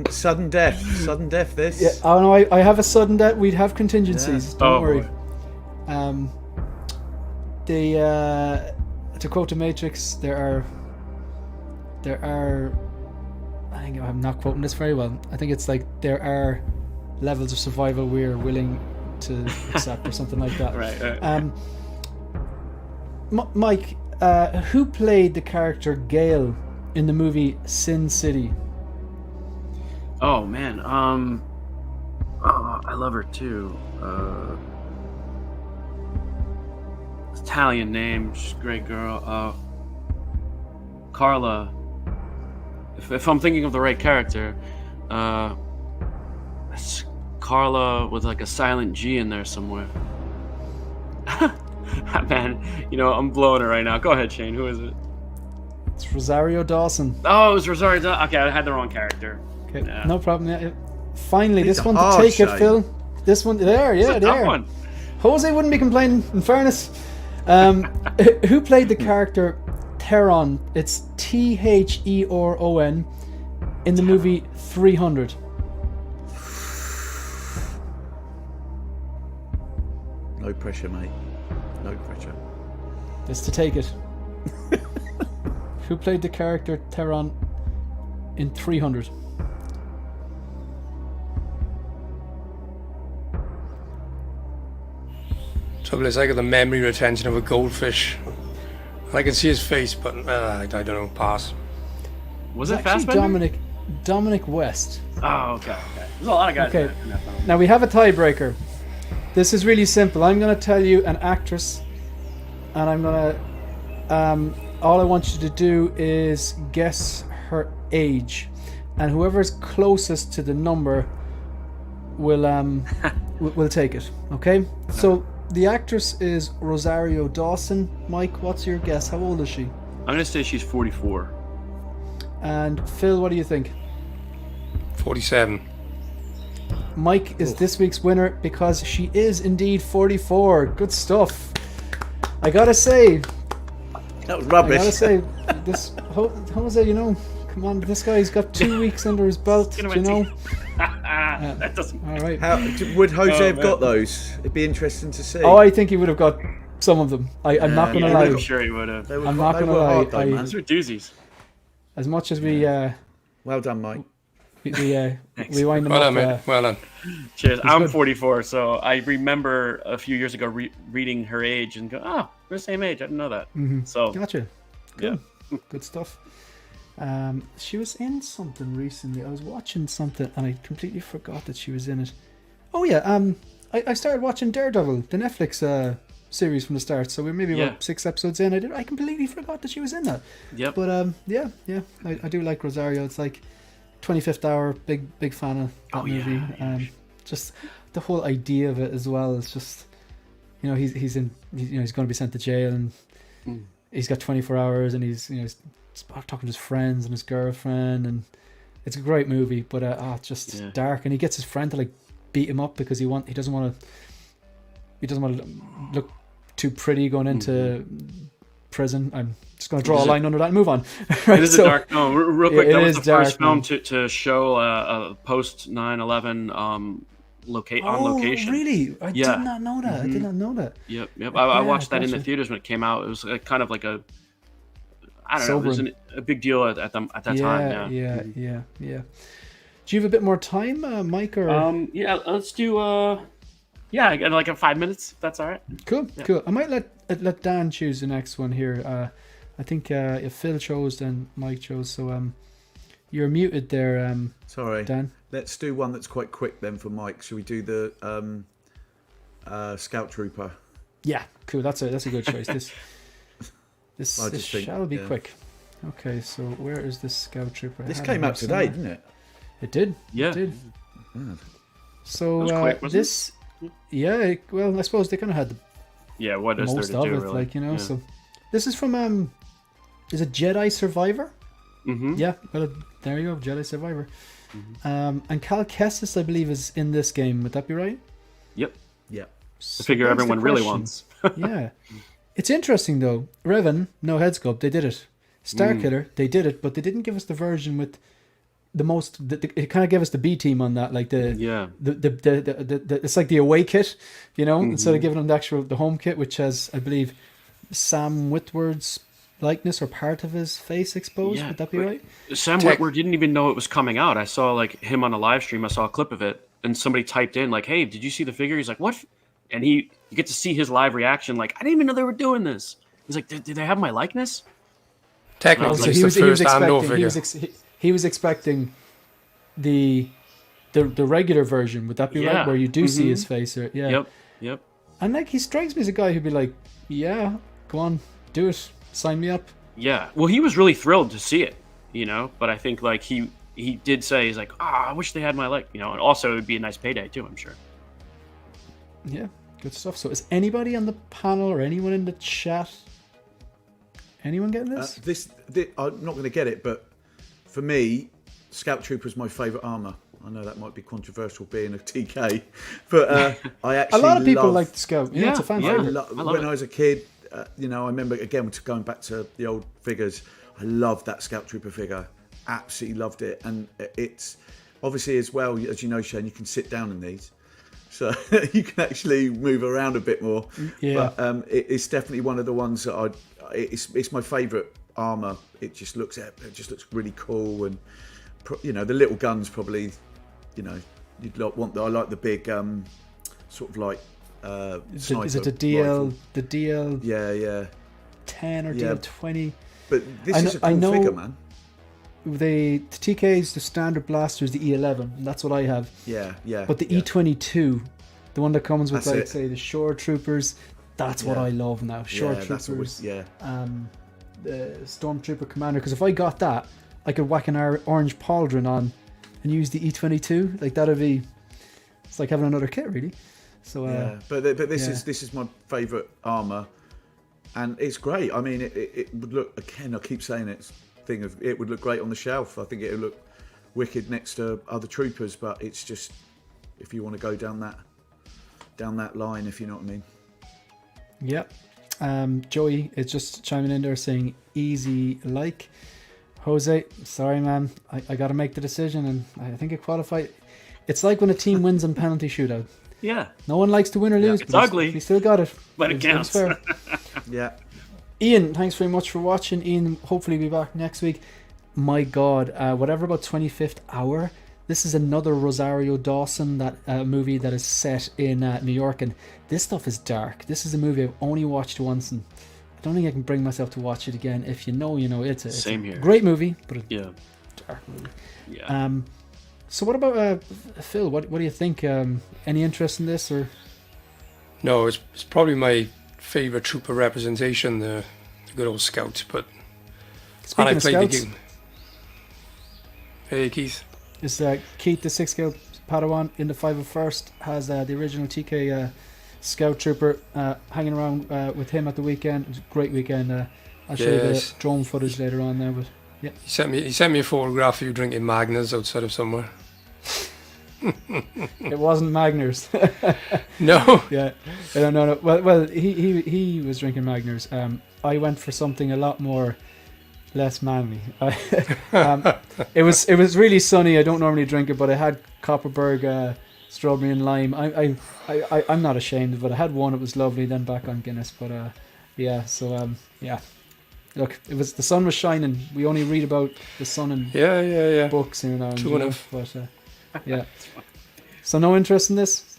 Sudden death. Sudden death, this. Yeah, oh no, I have a sudden death. We'd have contingencies. Yeah. Don't worry. Boy. To quote the Matrix, there are. I think I'm not quoting this very well. I think it's like there are levels of survival we're willing to accept, or something like that. Right. Mike, who played the character Gale in the movie Sin City? Oh man. I love her too. Italian name. She's a great girl. Carla. If I'm thinking of the right character, it's Carla with like a silent G in there somewhere. Man, I'm blowing it right now. Go ahead, Shane. Who is it? It's Rosario Dawson. Oh, it was Rosario Dawson. Okay, I had the wrong character. Okay, Yeah. no problem. Yeah. Finally, It's this a one to hard take it, shame. Phil. This one, there. Tough one. Jose wouldn't be complaining, in fairness. Who played the character Theron? It's Theron in the movie 300. No pressure, mate. No pressure. Just to take it. Who played the character Theron in 300? Trouble is, I got the memory retention of a goldfish. I can see his face, but I don't know. Pass. Was It's it actually Fassbender? Dominic West. Oh, okay. There's a lot of guys Okay. in that film. Now we have a tiebreaker. This is really simple. I'm going to tell you an actress, and I'm going to. All I want you to do is guess her age, and whoever's closest to the number will will take it. Okay. So the actress is Rosario Dawson. Mike, what's your guess? How old is she? I'm gonna say she's 44. And Phil, what do you think? 47. Mike is this week's winner because she is indeed 44. Good stuff. I gotta say, That was I gotta rubbish. say, this Jose, come on, this guy's got 2 weeks under his belt, Get him a you know. That doesn't. All right. Would Jose have man. got those? It'd be interesting to see. Oh, I think he would have got some of them. I'm not gonna Yeah, lie. I'm sure he would have. They were, I'm not they gonna were lie, hard though, I- man. Those are doozies. As much as we Well done, Mike. we wind them Well up. done, mate. Well done. Cheers. I'm good. 44, so I remember a few years ago reading her age and go, oh, we're the same age. I didn't know that. So, Gotcha. yeah. Good stuff. She was in something recently. I was watching something and I completely forgot that she was in it. Oh yeah, I started watching Daredevil, the Netflix series from the start. So we're maybe about 6 episodes in. I completely forgot that she was in that. Yep. But yeah, I do like Rosario. It's like 25th Hour, big fan of that movie. Just the whole idea of it as well is just, he's going to be sent to jail and he's got 24 hours and he's talking to his friends and his girlfriend, and it's a great movie. But it's just dark, and he gets his friend to like beat him up because he doesn't want to look too pretty going into prison. I'm just going to draw a line under that and move on. Right, it is a dark film. Real quick, that was the first film man. to show a post 9/11 on location. Really? I did not know that. I did not know that. Yep. I watched that in the theaters when it came out. It was kind of like I don't know. It was a big deal at that time. Yeah. Do you have a bit more time, Mike? Or let's do. I got like 5 minutes. If that's all right. Cool. I might let Dan choose the next one here. I think if Phil chose, then Mike chose. So you're muted there. Sorry, Dan. Let's do one that's quite quick then for Mike. Should we do the Scout Trooper? Yeah, cool. That's a good choice. This shall be quick. Okay, so where is this Scout Trooper? This came out today, didn't it? It did. Yeah. It did. So was quick, wasn't this, well, I suppose they kind of had what is most there to of do, it, really? So this is from is it Jedi Survivor? Mm-hmm. Yeah, well, there you go, Jedi Survivor. And Cal Kestis, I believe, is in this game. Would that be right? Yep. Yeah. The figure everyone really wants. Yeah. It's interesting though. Revan, no head sculpt, they did it. Starkiller, they did it, but they didn't give us the version with the most. It kind of gave us the B team on that, like the it's like the away kit, instead of giving them the home kit, which has, I believe, Sam Witwer's likeness or part of his face exposed. Would that be right? Sam Witwer didn't even know it was coming out. I saw like him on a live stream. I saw a clip of it, and somebody typed in like, "Hey, did you see the figure?" He's like, "What?" And you get to see his live reaction. Like, I didn't even know they were doing this. He's like, "Did they have my likeness?" Technically, it's the first Andor figure. He was expecting the regular version. Would that be right? Where you do see his face? Or, Yep. And like, he strikes me as a guy who'd be like, "Yeah, go on, do it, sign me up." Yeah. Well, he was really thrilled to see it, But I think like he did say, he's like, I wish they had my and also it would be a nice payday too, I'm sure. Yeah, good stuff. So is anybody on the panel or anyone in the chat? Anyone getting this? I'm not going to get it, but for me, Scout Trooper is my favourite armour. I know that might be controversial being a TK, but I actually a lot of people like the Scout. Yeah, it's a fan favorite. favorite. When I was a kid, I remember again going back to the old figures. I loved that Scout Trooper figure. Absolutely loved it, and it's obviously as well as Shane, you can sit down in these. So you can actually move around a bit more. Yeah. But it's definitely one of the ones that it's my favourite armour. It just looks really cool, and the little guns probably, you'd want. I like the big sort of like sniper. Is it the DL? Rifle. The DL? Yeah. 10 or DL 20? But this is a cool figure, man. The TK's the standard blaster is the E11. That's what I have. Yeah. But the E22, the one that comes with say the Shore Troopers, that's what I love now. Shore Troopers. The Stormtrooper Commander. Because if I got that, I could whack an orange pauldron on and use the E22. Like that'd be. It's like having another kit, really. So but this is my favourite armour, and it's great. I mean, it would look, again, I keep saying it would look great on the shelf. I think it would look wicked next to other troopers, but it's just, if you want to go down that line, if you know what I mean. Yep. Joey is just chiming in there saying easy like. Jose, sorry man, I got to make the decision, and I think it qualified. It's like when a team wins in penalty shootout. Yeah. No one likes to win or lose. It's ugly. We still got it. But it counts. Fair. Yeah. Ian, thanks very much for watching. Ian, hopefully be back next week. My God, whatever about 25th Hour. This is another Rosario Dawson movie that is set in New York, and this stuff is dark. This is a movie I've only watched once, and I don't think I can bring myself to watch it again. If you know, it's a Same here. Great movie, but a dark movie. Yeah. So what about Phil? What do you think? Any interest in this or? No, it's probably my favourite trooper representation, the good old Scout. But Speaking and I of played Scouts, the game. Hey Keith. is Keith the 6th Scout Padawan in the 501st has the original TK Scout Trooper hanging around with him at the weekend. It was a great weekend. I'll show you the drone footage later on there, but yeah. He sent me a photograph of you drinking Magners outside of somewhere. It wasn't Magners. No. Yeah. No. Well, he was drinking Magners. I went for something a lot more less manly. It was really sunny. I don't normally drink it, but I had Copperberg strawberry and lime. I'm not ashamed of it. I had one. It was lovely. Then back on Guinness, but yeah. So yeah. Look, the sun was shining. We only read about the sun in books here now. True enough. But yeah. So no interest in this?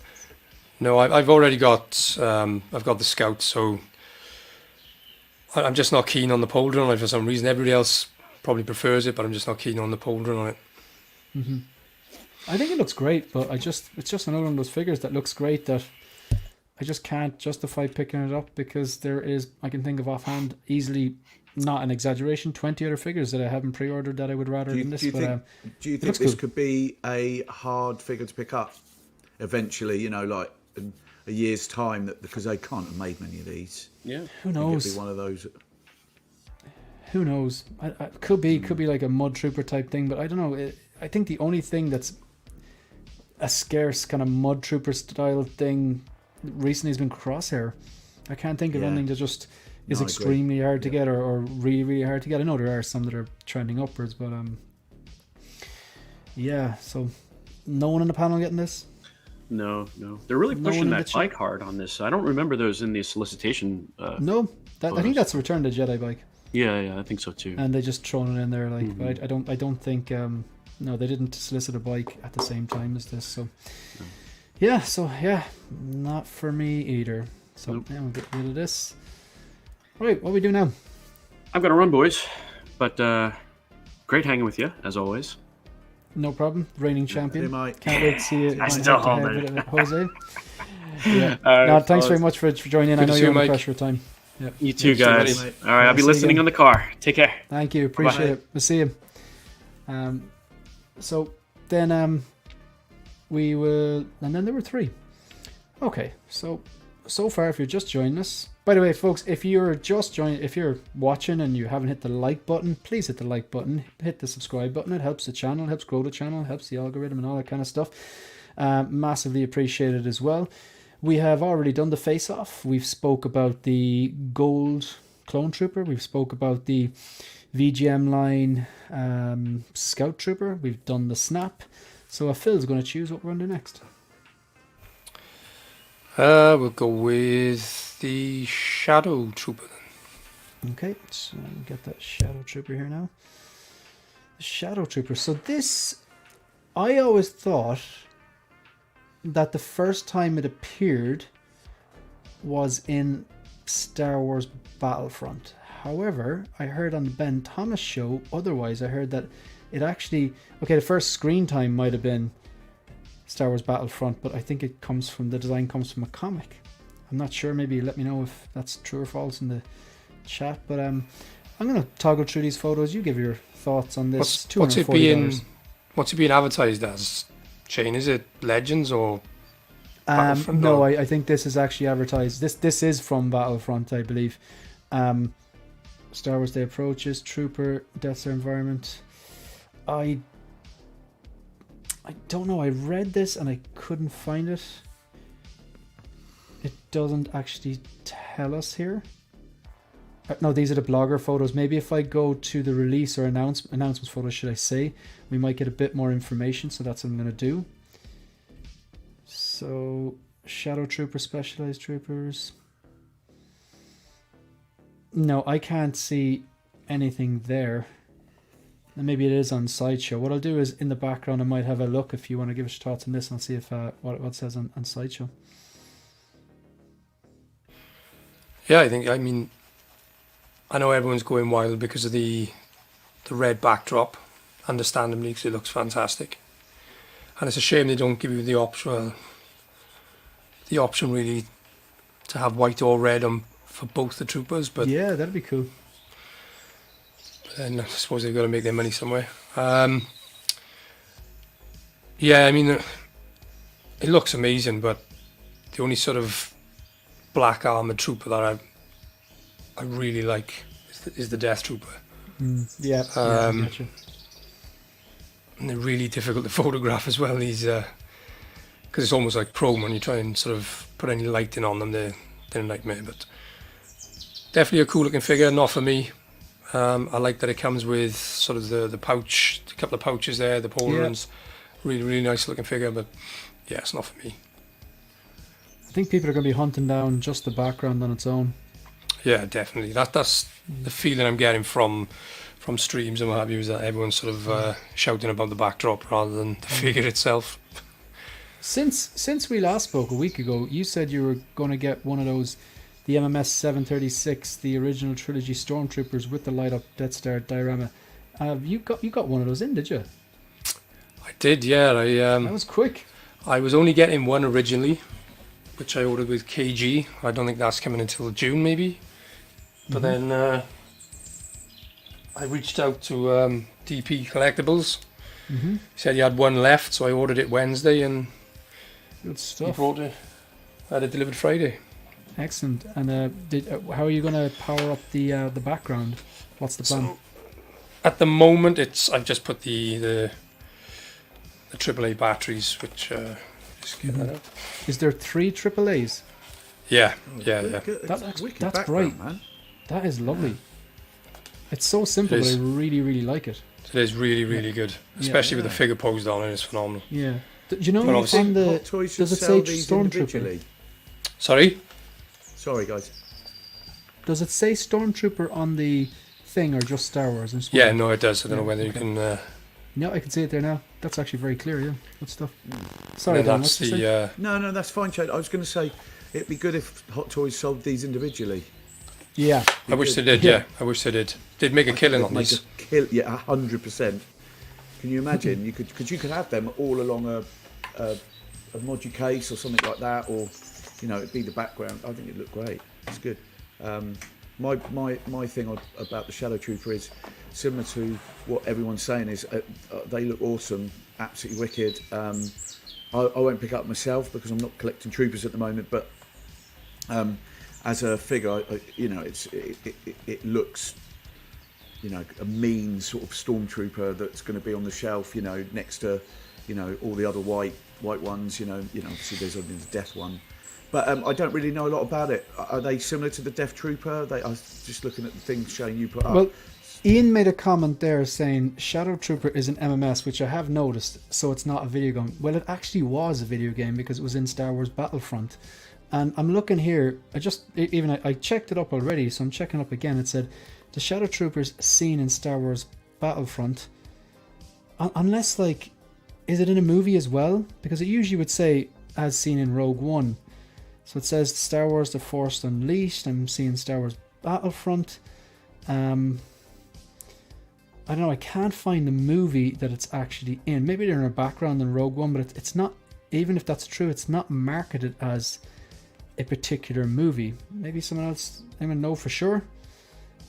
No, I've already got I've got the Scout, so I'm just not keen on the pauldron on it for some reason. Everybody else probably prefers it, but I'm just not keen on the pauldron on it. Mm-hmm. I think it looks great, but it's just another one of those figures that looks great that I just can't justify picking it up because there is, I can think of offhand, easily, not an exaggeration, 20 other figures that I haven't pre-ordered that I would rather than this. Do you think this could be a hard figure to pick up eventually, you know, like in a year's time, because they can't have made many of these? Yeah. Who knows? It'd be one of those. Who knows? Could be like a mud trooper type thing, but I don't know. I think the only thing that's a scarce kind of mud trooper style thing recently has been Crosshair. I can't think of anything that just is extremely hard to get or really, really hard to get. I know there are some that are trending upwards, but yeah, so no one in the panel getting this? No. They're really pushing that bike hard on this. I don't remember those in the solicitation. No, I think that's a Return to Jedi bike. Yeah, I think so too. And they just thrown it in there, like. But I don't think. No, they didn't solicit a bike at the same time as this. So yeah, not for me either. So yeah, we'll get rid of this. Right, what do we do now? I've got to run, boys. But great hanging with you, as always. No problem. Reigning champion. Hey, Mike. Can't wait to see you. I still hold it. Jose. Yeah. Thanks very much for joining in. I know you're under pressure of time. Yep. You too, guys. All right, I'll be listening on the car. Take care. Thank you. Appreciate it. We'll see you. So then we will, and then there were 3. Okay, so far, if you're just joining us, by the way, folks, if you're watching and you haven't hit the like button, please hit the like button, hit the subscribe button. It helps the channel, helps grow the channel, helps the algorithm and all that kind of stuff. Massively appreciated as well. We have already done the face-off. We've spoke about the gold clone trooper. We've spoke about the VGM line scout trooper. We've done the snap. So Phil's going to choose what we're going to do next. We'll go with the Shadow Trooper. Okay, so we'll get that Shadow Trooper here now. The Shadow Trooper. So this, I always thought that the first time it appeared was in Star Wars Battlefront. However, I heard on the Ben Thomas show, otherwise I heard that it actually, the first screen time might have been Star Wars Battlefront, but I think the design comes from a comic. I'm not sure, maybe let me know if that's true or false in the chat, but I'm going to toggle through these photos. You give your thoughts on this. What's it being advertised as? Shane, is it Legends or Battlefront? No, I think this is actually advertised. This is from Battlefront, I believe. Star Wars Day approaches, Trooper, Death Star environment. I don't know. I read this and I couldn't find it. It doesn't actually tell us here. No, these are the blogger photos. Maybe if I go to the release or announcements photos, should I say, we might get a bit more information. So that's what I'm going to do. So Shadow Trooper, Specialized Troopers. No, I can't see anything there. And maybe it is on Sideshow. What I'll do is in the background I might have a look if you want to give us your thoughts on this, and I'll see if what it says on Sideshow. Yeah, I know everyone's going wild because of the red backdrop, understandably, because it looks fantastic. And it's a shame they don't give you the option really to have white or red on for both the troopers. But yeah, that'd be cool. then I suppose they've got to make their money somewhere. Yeah, I mean, it looks amazing, but the only sort of black armored trooper that I really like is the Death Trooper. Yeah, I gotcha. And they're really difficult to photograph as well. These, because it's almost like chrome when you try and sort of put any lighting on them. They're a nightmare, but definitely a cool looking figure. Not for me. I like that it comes with sort of the pouch, a couple of pouches there, the pauldrons. Really, really nice looking figure, but yeah, it's not for me. I think people are going to be hunting down just the background on its own. Yeah, definitely. That's the feeling I'm getting from streams and what have you, is that everyone's sort of shouting about the backdrop rather than the figure itself. Since we last spoke a week ago, you said you were going to get one of those, the MMS 736, the original trilogy Stormtroopers with the light up Death Star diorama. You got one of those in, did you? I did, yeah. That was quick. I was only getting one originally, which I ordered with KG. I don't think that's coming until June, maybe. But then I reached out to DP Collectibles. He said he had one left, so I ordered it Wednesday, and Good he stuff. brought it. I had it delivered Friday. Excellent. And how are you going to power up the background? What's the plan? So, at the moment, I've just put the AAA batteries, which just get that out. Is there 3 AAAs? Yeah. That's wicked that's background, bright. man. That is lovely. It's so simple, It but I is. really, really like it. It is really, really good, especially with the figure posed on it. It's phenomenal. Yeah. Do you know But obviously- on the Hot Toys should does it sell say these Stormtrooper? individually. Sorry? Sorry, guys. Does it say Stormtrooper on the thing or just Star Wars? I'm just Yeah, wondering. no, it does. I don't know Yeah, whether okay. you can. No, I can see it there now. That's actually very clear. Yeah, good stuff. Sorry, No, Dan. that's What's you say? the. No, that's fine, Chad. I was going to say it'd be good if Hot Toys sold these individually. Yeah. I wish they good. did. Yeah, I wish they did. They'd make a killing on Make these. a kill, yeah, 100%. Can you imagine? You could have them all along a modu case or something like that, or it'd be the background. I think it'd look great. It's good. My thing about the Shadow Trooper is similar to what everyone's saying. Is they look awesome, absolutely wicked. I won't pick up myself because I'm not collecting troopers at the moment, but as a figure, it looks, a mean sort of stormtrooper that's going to be on the shelf, next to, all the other white ones. Obviously there's only the Death one, but I don't really know a lot about it. Are they similar to the Death Trooper? I was just looking at the things Shane you put up. Well, Ian made a comment there saying Shadow Trooper is an MMS, which I have noticed, so it's not a video game. Well, it actually was a video game because it was in Star Wars Battlefront. And I'm looking here, I checked it up already, so I'm checking up again. It said, the Shadow Troopers seen in Star Wars Battlefront. Unless, is it in a movie as well? Because it usually would say, as seen in Rogue One. So it says Star Wars The Force Unleashed. I'm seeing Star Wars Battlefront. I don't know, I can't find the movie that it's actually in. Maybe they're in a background in Rogue One, but it's not, even if that's true, it's not marketed as a particular movie. Maybe someone else, anyone know for sure?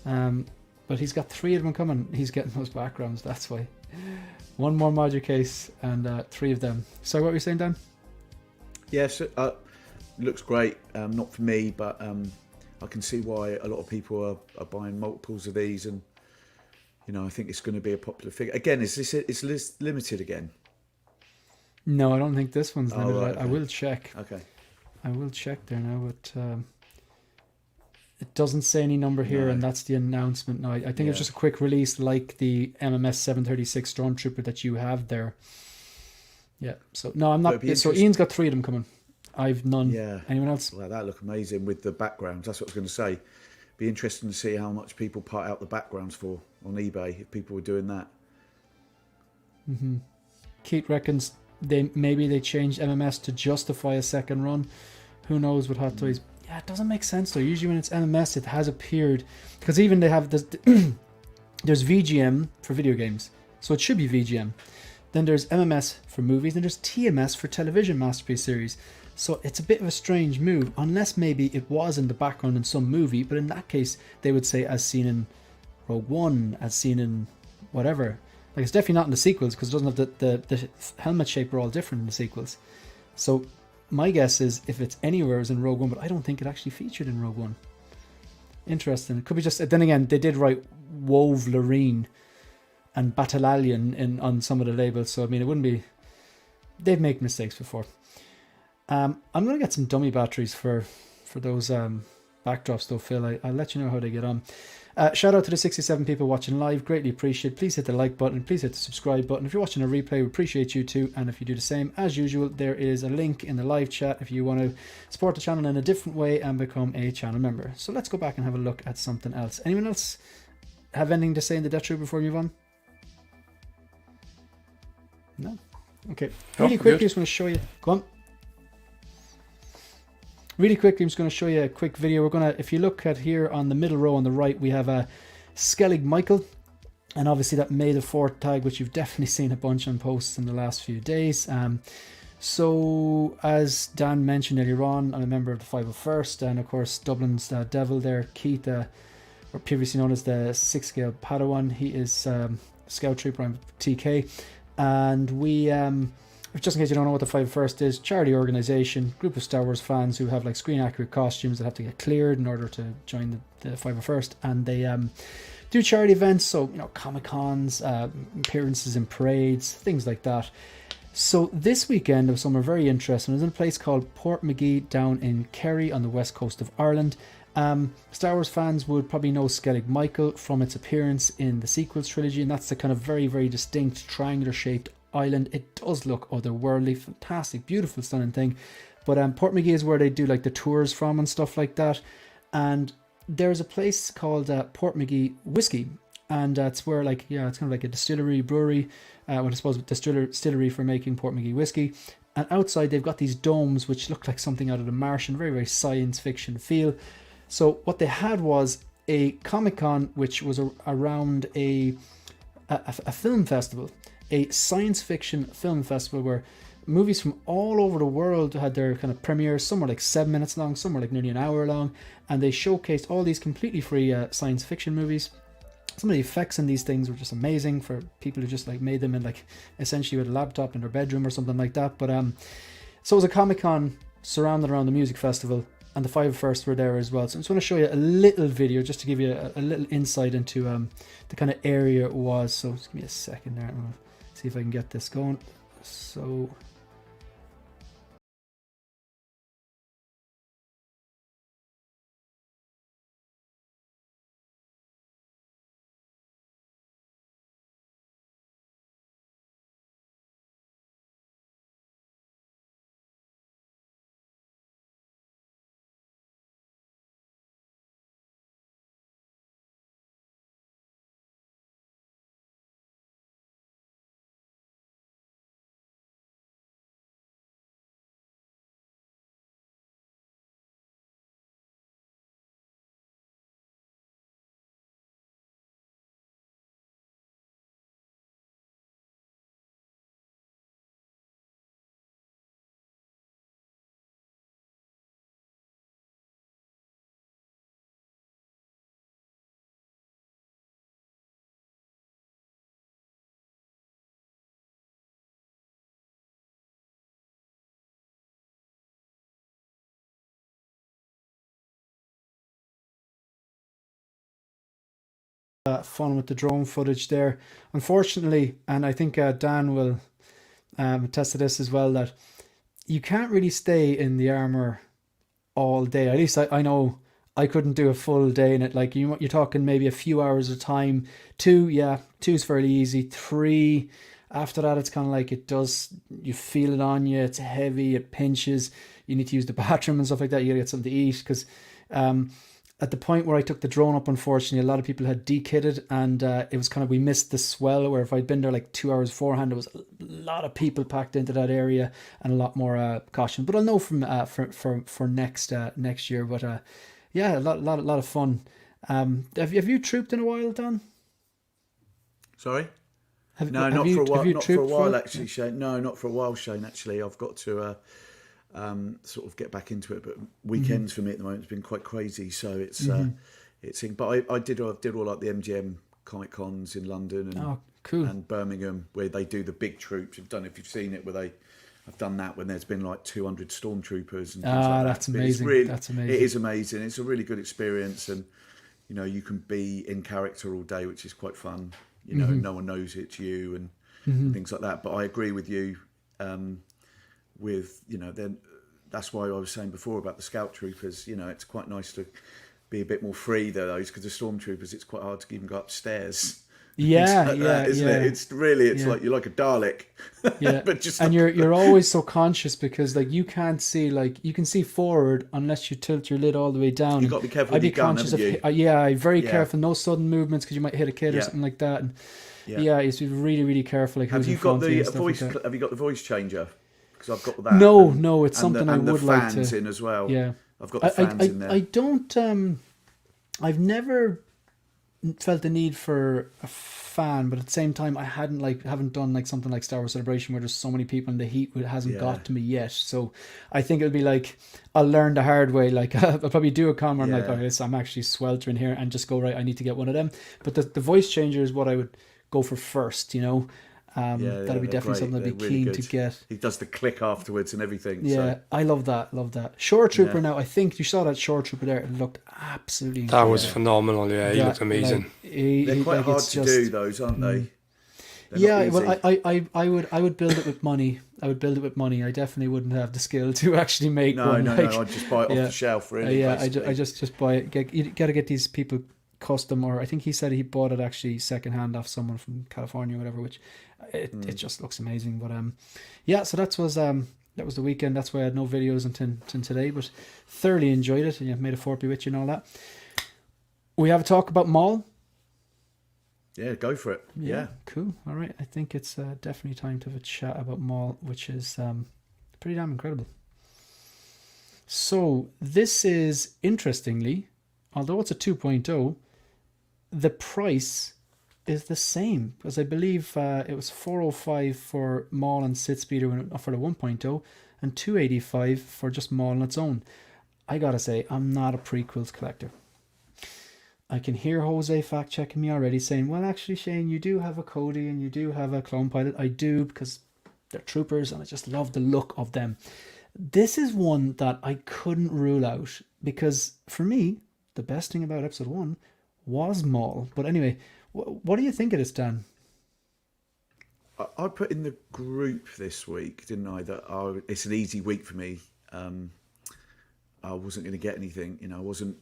But he's got 3 of them coming. He's getting those backgrounds, that's why. 1 more module case and 3 of them. So what were you saying, Dan? Yes, looks great. Not for me, but I can see why a lot of people are buying multiples of these, and I think it's going to be a popular figure. Again, is limited again? No, I don't think this one's limited. Right, okay. I will check. Okay. I will check there now, but it doesn't say any number here, No. and that's the announcement now. I think it's just a quick release like the MMS 736 Stormtrooper that you have there. Yeah, so no, I'm not. So Ian's got 3 of them coming. I've none. Yeah. Anyone else? Well, that look amazing with the backgrounds. That's what I was going to say. Be interesting to see how much people put out the backgrounds for on eBay if people were doing that. Keith reckons maybe they changed MMS to justify a second run. Who knows with Hot Toys? Yeah, it doesn't make sense though. Usually when it's MMS, it has appeared, because even they have this, there's VGM for video games, so it should be VGM. Then there's MMS for movies, and there's TMS for television masterpiece series. So it's a bit of a strange move, unless maybe it was in the background in some movie, but in that case, they would say as seen in Rogue One, as seen in whatever. Like, it's definitely not in the sequels, because it doesn't have the helmet shape are all different in the sequels. So my guess is if it's anywhere it's in Rogue One, but I don't think it actually featured in Rogue One. Interesting. It could be just, then again, they did write Wove Loreen and Battalion on some of the labels, so I mean, it wouldn't be, they've made mistakes before. I'm going to get some dummy batteries for those backdrops though, Phil. I'll let you know how they get on. Shout out to the 67 people watching live. Greatly appreciate. Please hit the like button. Please hit the subscribe button. If you're watching a replay, we appreciate you too. And if you do the same, as usual, there is a link in the live chat if you want to support the channel in a different way and become a channel member. So let's go back and have a look at something else. Anyone else have anything to say in the Death Troop before we move on? No? Okay. Really quickly, just want to show you. Go on. Really quickly, I'm just going to show you a quick video. We're going to, if you look at here on the middle row on the right, we have a Skellig Michael, and obviously that May the 4th tag, which you've definitely seen a bunch on posts in the last few days. So as Dan mentioned earlier on, I'm a member of the 501st, and of course Dublin's Devil there, Keith, or previously known as the 6th Scale Padawan. He is Scout Trooper, I'm TK, and we just in case you don't know what the 501st is, charity organisation, group of Star Wars fans who have like screen accurate costumes that have to get cleared in order to join the 501st, and they do charity events, so you know, Comic-Cons, appearances in parades, things like that. So this weekend there was somewhere very interesting. It was in a place called Portmagee down in Kerry on the west coast of Ireland. Star Wars fans would probably know Skellig Michael from its appearance in the sequels trilogy, and that's the kind of very, very distinct triangular shaped island. It does look otherworldly, fantastic, beautiful, stunning thing. But Portmagee is where they do like the tours from and stuff like that. And there's a place called Portmagee Whiskey, and that's where, like, yeah, it's kind of like a distillery, brewery, what I suppose distillery for making Portmagee whiskey. And outside they've got these domes which look like something out of The Martian, very, very science fiction feel. So what they had was a Comic-Con, which was around a film festival, a science fiction film festival where movies from all over the world had their kind of premieres. Some were like 7 minutes long, some were like nearly an hour long, and they showcased all these completely free science fiction movies. Some of the effects in these things were just amazing for people who just like made them in like essentially with a laptop in their bedroom or something like that. But so it was a Comic-Con surrounded around the music festival, and the 501st were there as well. So I just want to show you a little video just to give you a little insight into the kind of area it was. So just give me a second there. I'm gonna see if I can get this going. So fun with the drone footage there. Unfortunately, and I think Dan will attest to this as well, that you can't really stay in the armor all day. At least I know I couldn't do a full day in it. Like you're talking maybe a few hours of time. 2 is fairly easy. 3, after that it's kind of like you feel it on you, it's heavy, it pinches, you need to use the bathroom and stuff like that, you gotta get something to eat, because at the point where I took the drone up, unfortunately, a lot of people had dekitted, and it was kind of, we missed the swell, where if I'd been there like 2 hours beforehand, there was a lot of people packed into that area and a lot more caution. But I'll know from for next year. But yeah, a lot of fun. Have you trooped in a while, Dan? Sorry? No, not for a while. Not for a while, actually, Shane. No, not for a while, Shane. Actually, I've got to sort of get back into it. But weekends for me at the moment has been quite crazy. So it's But I did all like the MGM Comic Cons in London and Birmingham, where they do the big troops. I've done, if you've seen it, I've done that when there's been like 200 stormtroopers and things like that's that. amazing. That's amazing. It is amazing. It's a really good experience, and you can be in character all day, which is quite fun. No one knows it's you and things like that. But I agree with you. Then that's why I was saying before about the scout troopers. It's quite nice to be a bit more free those, because the stormtroopers, it's quite hard to even go upstairs. Yeah, like that, isn't it? It's really, like you're like a Dalek. Yeah, but just and you're always so conscious, because like you can't see, like you can see forward unless you tilt your lid all the way down. You've got to be careful with your gun, haven't you? I'm very careful. No sudden movements, because you might hit a kid or something like that. And you have to be really, really careful. Like, have you got the voice? Have you got the voice changer? Because I've got that. No, it's something I would like to. And the fans in as well. Yeah, I've got the fans in there. I don't. I've never felt the need for a fan, but at the same time, I haven't done like something like Star Wars Celebration where there's so many people and the heat hasn't got to me yet. So I think it'll be like I'll learn the hard way. Like I'll probably do a con where I'm like, okay, so I'm actually sweltering here, and just go, right, I need to get one of them. But the voice changer is what I would go for first. That'll be definitely something I'd be keen to get. He does the click afterwards and everything. Yeah, so. I love that. Shore Trooper now, I think you saw that Shore Trooper there. It looked absolutely incredible. That was phenomenal, yeah. He looked amazing. They're quite hard to do, those, aren't they? Well, I would build it with money. I definitely wouldn't have the skill to actually make one. No, I'd just buy it off the shelf, really. I just buy it. You got to get these people custom, or I think he said he bought it actually secondhand off someone from California or whatever, which it just looks amazing. But so that was the weekend. That's why I had no videos until today, but thoroughly enjoyed it, and made a fortby with you and all that. We have a talk about Maul. Yeah, go for it. Yeah. Cool. All right. I think it's definitely time to have a chat about Maul, which is pretty damn incredible. So this is, interestingly, although it's a 2.0, the price is the same, because I believe it was $405 for Maul and Sith Speeder for the 1.0 and $285 for just Maul on its own. I gotta say, I'm not a prequels collector. I can hear Jose fact checking me already, saying, well, actually, Shane, you do have a Cody and you do have a Clone Pilot. I do, because they're troopers and I just love the look of them. This is one that I couldn't rule out, because for me, the best thing about episode 1 was Maul. But anyway, what do you think of this, Dan? I put in the group this week, didn't I, that it's an easy week for me. I wasn't going to get anything. I wasn't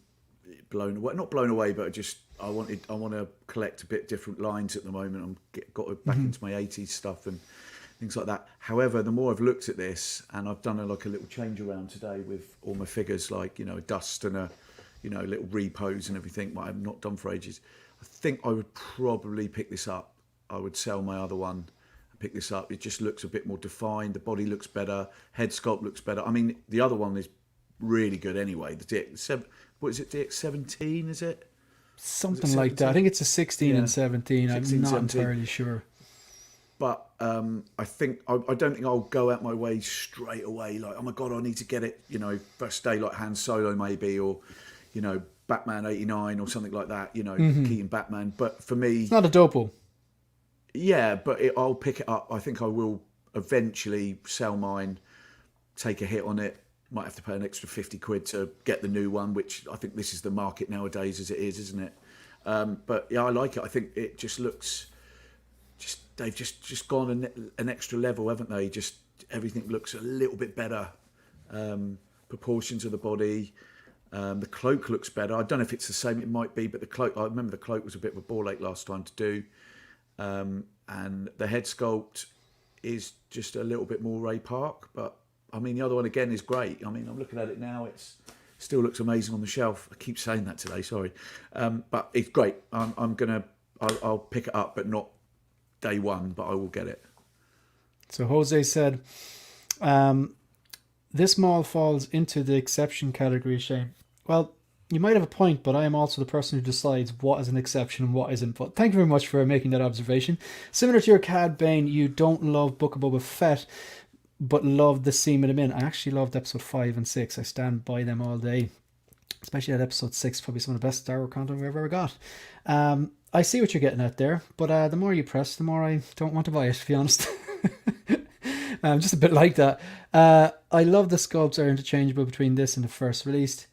not blown away, but I want to collect a bit different lines at the moment. Got back into my 80s stuff and things like that. However, the more I've looked at this, and I've done a little change around today with all my figures, like a dust and a little repos and everything, what I've not done for ages. I think I would probably pick this up. I would sell my other one and pick this up. It just looks a bit more defined. The body looks better. Head sculpt looks better. I mean, the other one is really good anyway. The DX7, what is it? DX17, is it? Something like that. I think it's a 16 and 17. 16, I'm not 17. Entirely sure. But I don't think I'll go out my way straight away. Like, oh my God, I need to get it. First day, like Han Solo maybe, or Batman 89 or something like that. Keaton Batman. But for me, it's not a dopo. Yeah, but I'll pick it up. I think I will eventually sell mine, take a hit on it. Might have to pay an extra 50 quid to get the new one, which I think this is the market nowadays as it is, isn't it? But yeah, I like it. I think it just looks, they've just gone an extra level, haven't they? Just everything looks a little bit better. Proportions of the body. The cloak looks better. I don't know if it's the same. It might be, but the cloak, I remember the cloak was a bit of a ball ache last time to do. And the head sculpt is just a little bit more Ray Park, but I mean, the other one again is great. I mean, I'm looking at it now. It still looks amazing on the shelf. I keep saying that today, sorry. But it's great. I'll pick it up, but not day one, but I will get it. So Jose said, this Maul falls into the exception category, Shane. Well, you might have a point, but I am also the person who decides what is an exception and what isn't. But thank you very much for making that observation. Similar to your Cad Bane, you don't love Book of Boba Fett, but love the Seam of the Min. I actually loved episode 5 and 6. I stand by them all day. Especially that episode 6, probably some of the best Star Wars content we've ever got. I see what you're getting at there, but the more you press, the more I don't want to buy it, to be honest. Just a bit like that. I love the sculpts are interchangeable between this and the first released.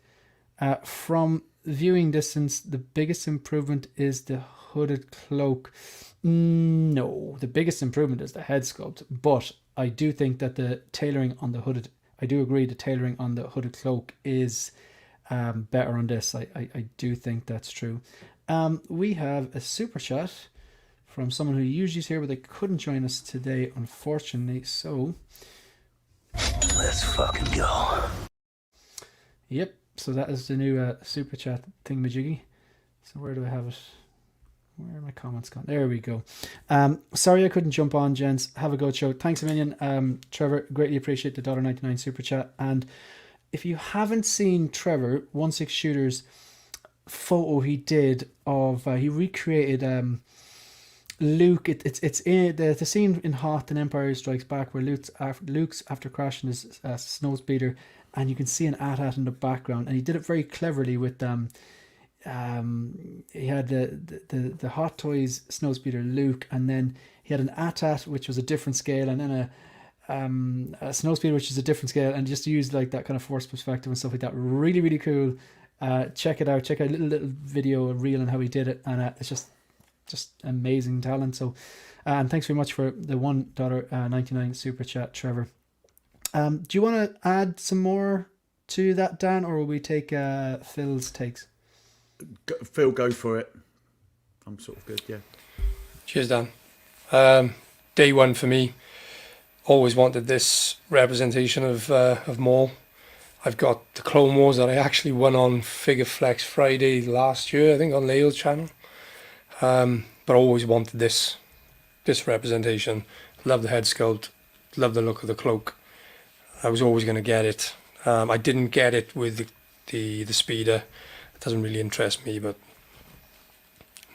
From viewing distance, the biggest improvement is the hooded cloak. No, the biggest improvement is the head sculpt, but I do think that the tailoring on the hooded, I do agree the tailoring on the hooded cloak is better on this. I do think that's true. We have a super chat from someone who usually is here, but they couldn't join us today, unfortunately. So let's fucking go. Yep. So that is the new super chat thingamajiggy. So where do I have it? Where are my comments gone? There we go. Sorry I couldn't jump on, gents. Have a good show. Thanks a million, Trevor. Greatly appreciate the $1.99 super chat. And if you haven't seen Trevor, 16 Shooters photo he did of he recreated Luke. It's in the scene in Hoth and Empire Strikes Back where Luke's after crashing his snowspeeder, and you can see an AT-AT in the background, and he did it very cleverly with he had the Hot Toys snowspeeder Luke, and then he had an AT-AT which was a different scale, and then a snowspeeder which is a different scale, and just use like that kind of force perspective and stuff like that. Really cool. Check it out. Check out a little video, a reel on how he did it, and it's just amazing talent. So, and thanks very much for the $1.99 super chat, Trevor. Do you want to add some more to that, Dan, or will we take Phil's takes? Phil, go for it. I'm sort of good, yeah. Cheers, Dan. Day one for me. Always wanted this representation of Maul. I've got the Clone Wars that I actually won on Figure Flex Friday last year, I think, on Leo's channel. But I always wanted this representation. Love the head sculpt. Love the look of the cloak. I was always going to get it. I didn't get it with the speeder. It doesn't really interest me, but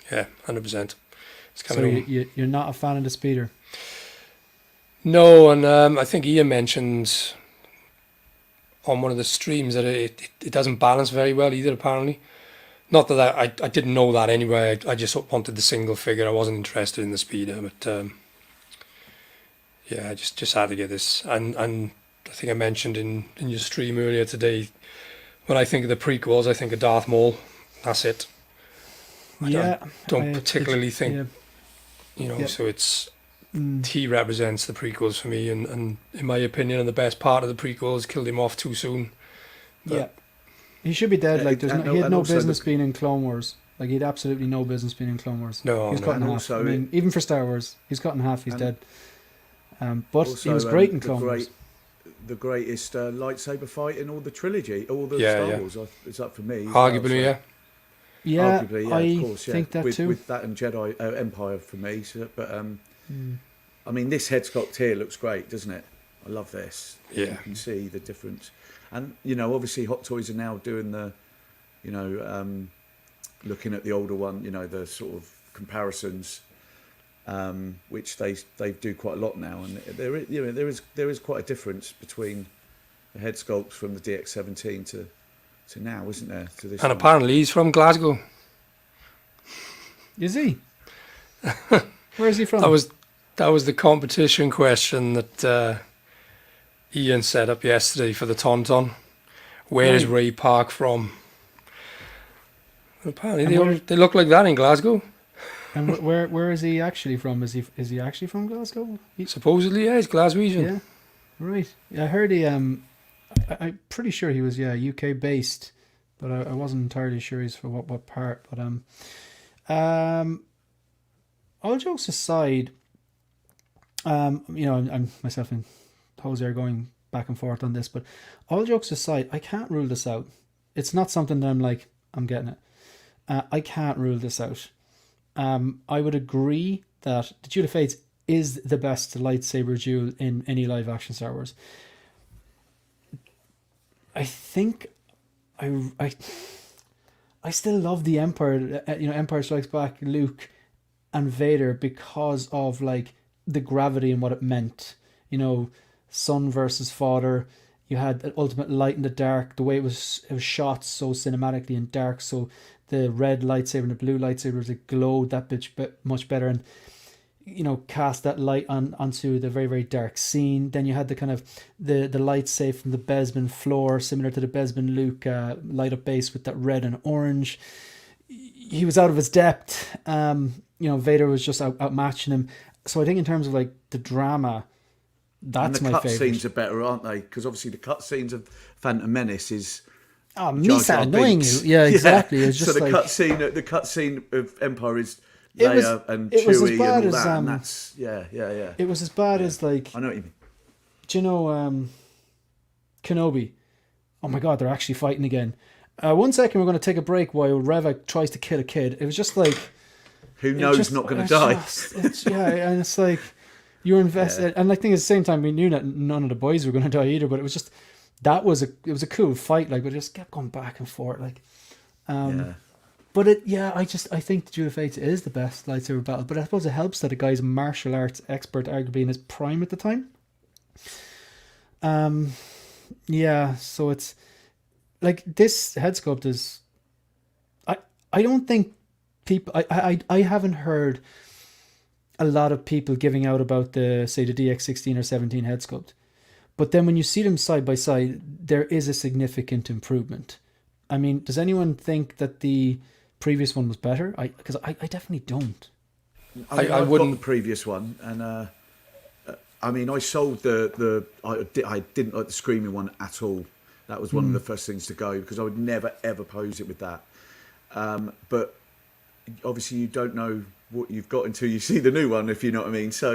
yeah, 100%. It's coming. So you're not a fan of the speeder? No, and I think Ian mentioned on one of the streams that it doesn't balance very well either, apparently. Not that I didn't know that anyway. I just wanted the single figure. I wasn't interested in the speeder, but yeah, I just had to get this. And I think I mentioned in your stream earlier today, when I think of the prequels, I think of Darth Maul. That's it. I don't particularly think, so it's... He represents the prequels for me, and in my opinion, the best part of the prequels killed him off too soon. But yeah, he should be dead. Like he had no business being in Clone Wars. Like he had absolutely no business being in Clone Wars. No, he's cut in half. Also, I mean, even for Star Wars, he's cut in half. He's dead. But he was great in Clone Wars. The greatest lightsaber fight in all the trilogy, all the Star Wars. It's up for me. Arguably, well, so. Yeah, arguably, I of course, think that too. With that and Jedi Empire for me. So, but I mean, this head sculpt here looks great, doesn't it? I love this. Yeah, you can see the difference, and obviously, Hot Toys are now doing the, looking at the older one, the sort of comparisons, which they do quite a lot now, and there is quite a difference between the head sculpts from the DX-17 to now, isn't there? To this and one. Apparently he's from Glasgow. Is he? Where is he from? That was the competition question that Ian set up yesterday for the Tauntaun. Where is Ray Park from? Apparently they look like that in Glasgow. And where is he actually from? Is he actually from Glasgow? Supposedly, yeah, he's Glaswegian. Yeah, right. Yeah, I heard he. I'm pretty sure he was UK based, but I wasn't entirely sure he's for what part. But all jokes aside. I'm myself and Jose are going back and forth on this, but all jokes aside, I can't rule this out. It's not something that I'm like, I'm getting it. I can't rule this out. I would agree that the Duel of Fates is the best lightsaber duel in any live action Star Wars. I think I still love the Empire. Empire Strikes Back, Luke and Vader, because of like the gravity and what it meant. Son versus father. You had the ultimate light in the dark. The way it was shot so cinematically in dark. So the red lightsaber and the blue lightsaber, it glowed that bit much better, and cast that light onto the very, very dark scene. Then you had the kind of the light safe from the Bespin floor, similar to the Bespin Luke light up base with that red and orange. He was out of his depth. Vader was just outmatching him. So I think in terms of like the drama, that's my favorite. And the cutscenes are better, aren't they? Because obviously the cutscenes of Phantom Menace is Misa annoying you. Yeah, exactly. It's just so the like, cutscene of Empire is Leia and Chewie and all that. And that's yeah. It was as bad as like, I know what you mean. Do you know Kenobi? Oh my God, they're actually fighting again. 1 second, we're going to take a break while Reva tries to kill a kid. It was just like, who knows, not going to die. And it's like you're invested, and like, thing at the same time, we knew that none of the boys were going to die either. But it was just it was a cool fight, like, but it just kept going back and forth, like. But I think the Duel of Fates is the best lightsaber battle. But I suppose it helps that the guy's a martial arts expert, arguably in his prime at the time. So it's like this head sculpt is. I don't think people. I haven't heard a lot of people giving out about the DX16 or 17 head sculpt, but then when you see them side by side, there is a significant improvement. I mean, does anyone think that the previous one was better? Because I definitely don't. I wouldn't. Got the previous one, and I sold I didn't like the Screaming one at all. That was one of the first things to go, because I would never ever pose it with that. But obviously, you don't know what you've got until you see the new one, if you know what I mean. So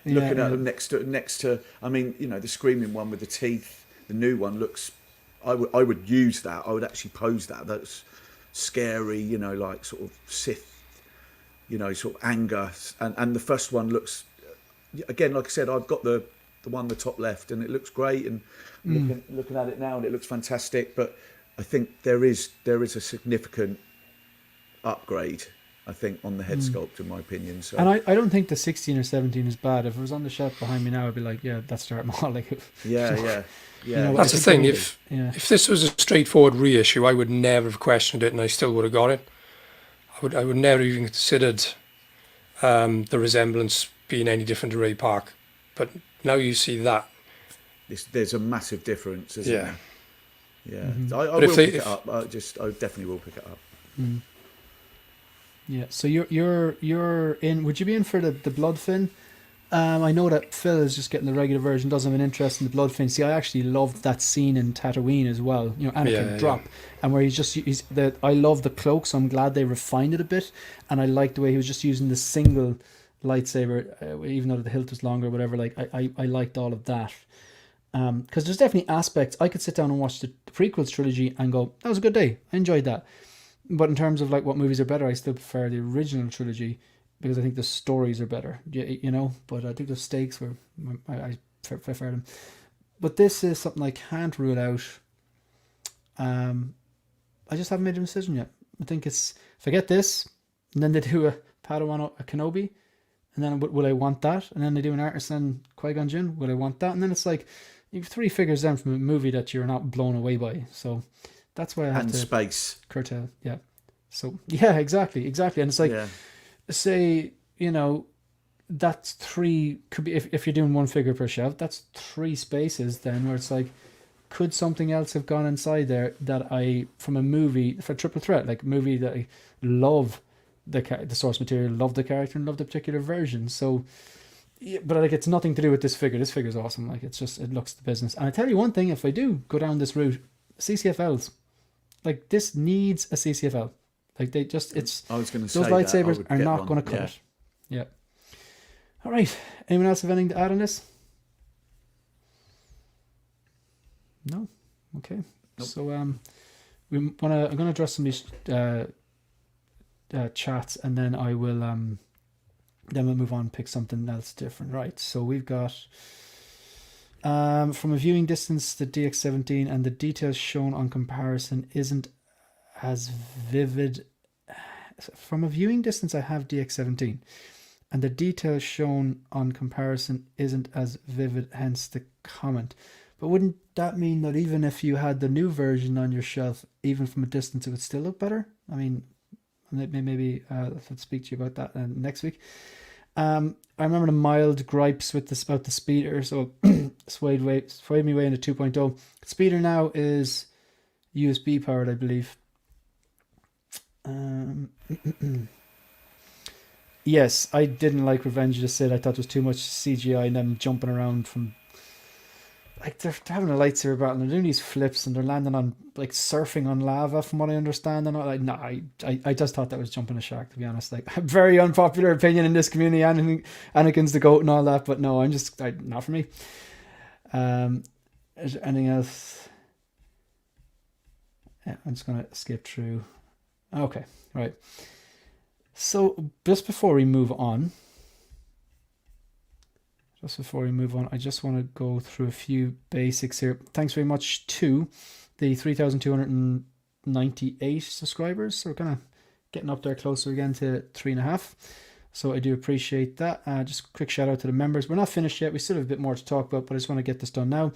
looking at them next to, the Screaming one with the teeth, the new one looks. I would use that. I would actually pose that. That's scary, like sort of Sith, sort of anger. And the first one looks, again, like I said, I've got the one the top left, and it looks great. And looking at it now, and it looks fantastic. But I think there is a significant upgrade, I think, on the head sculpt, in my opinion. So, and I don't think the 16 or 17 is bad. If it was on the shelf behind me now, I'd be like, yeah, that's Darth Maul. Like, yeah. That's the thing. If this was a straightforward reissue, I would never have questioned it, and I still would have got it. I would never even considered the resemblance being any different to Ray Park. But now you see that. There's a massive difference, isn't there? Yeah. Mm-hmm. I will pick it up. I definitely will pick it up. Mm. Yeah. So you're in. Would you be in for the Bloodfin? I know that Phil is just getting the regular version, doesn't have an interest in the Bloodfin. See, I actually loved that scene in Tatooine as well. Anakin drop, and where I love the cloak, so I'm glad they refined it a bit, and I like the way he was just using the single lightsaber, even though the hilt was longer, or whatever. Like I liked all of that, because there's definitely aspects I could sit down and watch the prequels trilogy and go, that was a good day, I enjoyed that. But in terms of like what movies are better, I still prefer the original trilogy, because I think the stories are better, but I think the stakes were, I prefer them. But this is something I can't rule out. I just haven't made a decision yet. I think it's, if I get this, and then they do a Padawan, a Kenobi, and then will I want that? And then they do an Artisan Qui-Gon Jinn, will I want that? And then it's like, you have 3 figures down from a movie that you're not blown away by. So that's why I have to space curtail. Yeah. So yeah, exactly. And it's like, say, that's 3, could be, if you're doing 1 figure per shelf, that's 3 spaces then, where it's like, could something else have gone inside there that from a movie, for Triple Threat, like a movie that I love the source material, love the character, and love the particular version. So, but like, it's nothing to do with this figure. This figure's awesome. Like, it's just, it looks the business. And I tell you one thing, if I do go down this route, CCFLs, like, this needs a CCFL. Like, they just, I was going to say, those lightsabers are not going to cut it. Yeah. All right. Anyone else have anything to add on this? No. Okay. Nope. So I'm going to address some of these chats, and then I will then we'll move on and pick something else different. Right. So we've got from a viewing distance, the DX17 and the details shown on comparison isn't as vivid. From a viewing distance, I have DX17, and the detail shown on comparison isn't as vivid, hence the comment. But wouldn't that mean that even if you had the new version on your shelf, even from a distance, it would still look better? I mean, maybe let's speak to you about that next week. I remember the mild gripes with this about the speeder, so swayed me way into 2.0. Speeder now is USB powered, I believe. Yes, I didn't like Revenge of the Sith. I thought it was too much CGI and them jumping around from, like, they're having a lightsaber battle and they're doing these flips and they're landing on, like, surfing on lava from what I understand. And like, no, I just thought that was jumping a shark, to be honest. Like, very unpopular opinion in this community. Anakin's the GOAT and all that, but no, not for me. Is there anything else? Yeah, I'm just gonna skip through. Okay, right. So just before we move on, I just want to go through a few basics here. Thanks very much to the 3,298 subscribers. So we're kind of getting up there closer again to 3.5. So I do appreciate that. Just a quick shout out to the members. We're not finished yet. We still have a bit more to talk about, but I just want to get this done now.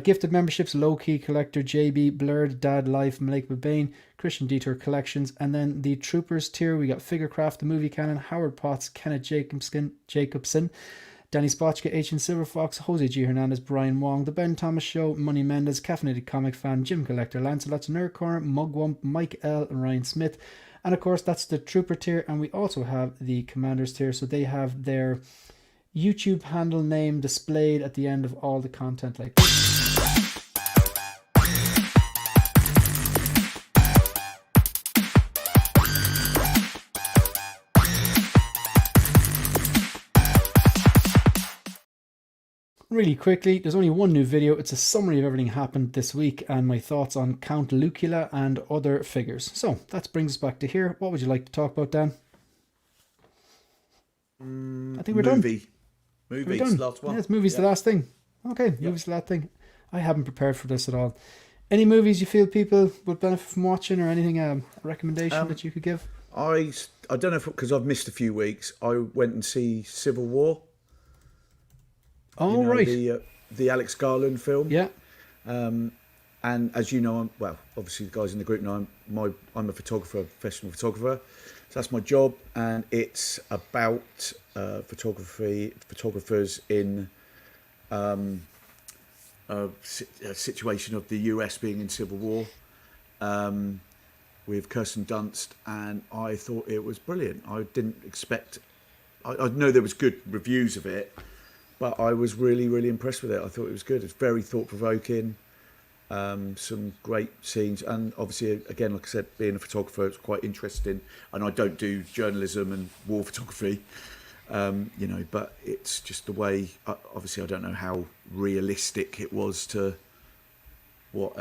Gifted memberships: Low Key Collector, JB, Blurred, Dad Life, Malek Babane, Christian Detour Collections, and then the Troopers tier. We got Figurecraft, The Movie Canon, Howard Potts, Kenneth Jacobson, Danny Spotchka, H. and Silverfox, Jose G. Hernandez, Brian Wong, The Ben Thomas Show, Money Mendez, Caffeinated Comic Fan, Jim Collector, Lancelot's Nerd Corner, Mugwump, Mike L., and Ryan Smith. And of course, that's the Trooper tier, and we also have the Commanders tier. So they have their YouTube handle name displayed at the end of all the content, like this. Really quickly, there's only one new video. It's a summary of everything happened this week and my thoughts on Count Lucula and other figures. So that brings us back to here. What would you like to talk about, Dan? I think we're done. Movie's the last one. Yes, movie's the last thing. Okay, movie's the last thing. I haven't prepared for this at all. Any movies you feel people would benefit from watching, or anything, a recommendation that you could give? I don't know, because I've missed a few weeks. I went and see Civil War. Oh, right. The Alex Garland film. Yeah. And as you know, obviously the guys in the group know I'm a photographer, a professional photographer. So that's my job, and it's about photographers in a situation of the US being in civil war, with Kirsten Dunst, and I thought it was brilliant. I didn't expect. I know there was good reviews of it, but I was really, really impressed with it. I thought it was good. It's very thought-provoking. Some great scenes, and obviously, again, like I said, being a photographer, it's quite interesting. And I don't do journalism and war photography, but it's just the way. Obviously, I don't know how realistic it was to what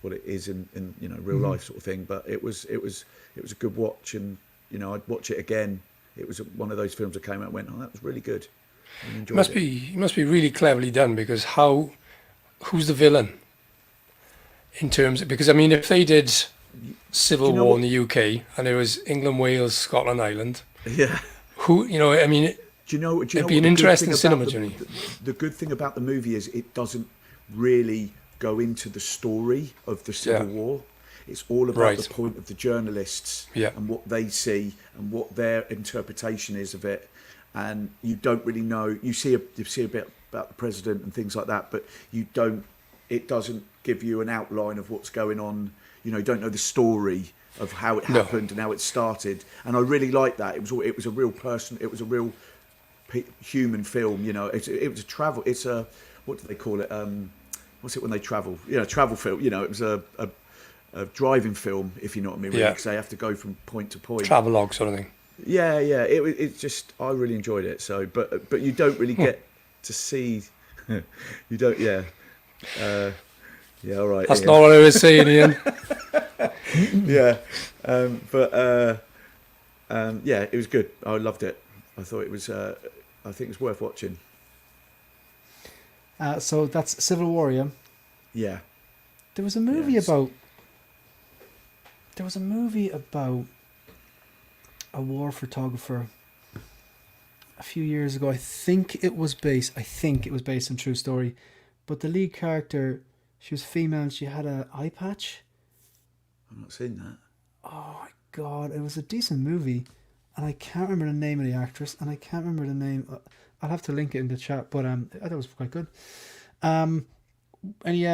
it is in real life sort of thing. But it was a good watch, and I'd watch it again. It was one of those films that came out and went, oh, that was really good. It must be really cleverly done, because who's the villain? In terms of, because I mean, if they did Civil War in the UK and it was England, Wales, Scotland, Ireland, yeah, it'd be an interesting cinema journey. The good thing about the movie is it doesn't really go into the story of the Civil War. It's all about the point of the journalists and what they see and what their interpretation is of it. And you don't really know. You see a bit about the president and things like that, but you don't. It doesn't give you an outline of what's going on. You don't know the story of how it happened and how it started. And I really like that. It was a real person. It was a real human film. It was a travel. It's a, what do they call it? What's it when they travel? Travel film. It was a driving film, if you know what I mean. Really, because they have to go from point to point. Travelogue sort of thing. Yeah. It's just, I really enjoyed it. So, but you don't really get to see. You don't. Yeah. All right. That's not what I was saying, Ian. Yeah. It was good. I loved it. I thought it was. I think it's worth watching. So that's Civil War, yeah? Yeah. There was a movie about. There was a movie about a war photographer a few years ago. I think it was based on true story. But the lead character, she was female and she had an eye patch. I've not seen that. Oh my god, it was a decent movie. And I can't remember the name of the actress, and I can't remember the name. I'll have to link it in the chat, but I thought it was quite good. Any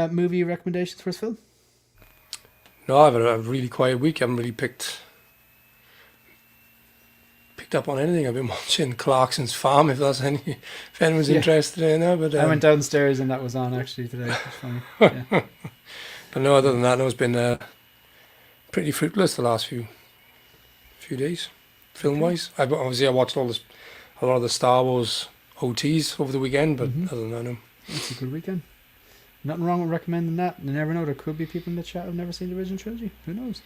movie recommendations for us, Phil? No, I've had a really quiet week. I haven't really picked up on anything. I've been watching Clarkson's Farm, if anyone's interested in that. But I went downstairs and that was on actually today. It's funny. Yeah. But no, other than that, no, it's been pretty fruitless the last few days, film-wise. I watched a lot of the Star Wars OTs over the weekend, but other than that, no. It's a good weekend. Nothing wrong with recommending that. You never know, there could be people in the chat who've never seen the original trilogy. Who knows?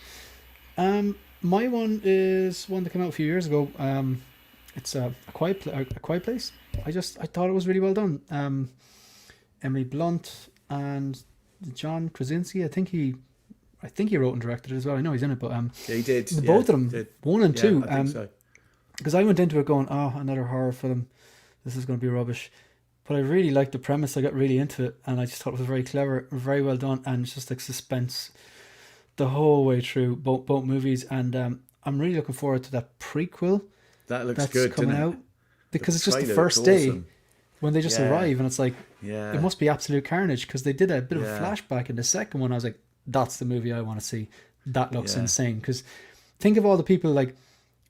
My one is one that came out a few years ago. It's a quiet place. I thought it was really well done. Emily Blunt and John Krasinski. I think he wrote and directed it as well. I know he's in it, but yeah, he did. Both of them, did. 1 and 2. I think so. Because I went into it going, oh, another horror film. This is going to be rubbish. But I really liked the premise. I got really into it, and I just thought it was very clever, very well done, and it's just like suspense the whole way through both movies. And I'm really looking forward to that prequel That looks that's good, coming doesn't out, it? because it's just the trailer first looks day awesome. when they just arrive, and it's like Yeah. it must be absolute carnage, because they did a bit of a Yeah. flashback in the second one. I was like, that's the movie I want to see. That looks Yeah. insane. Because think of all the people, like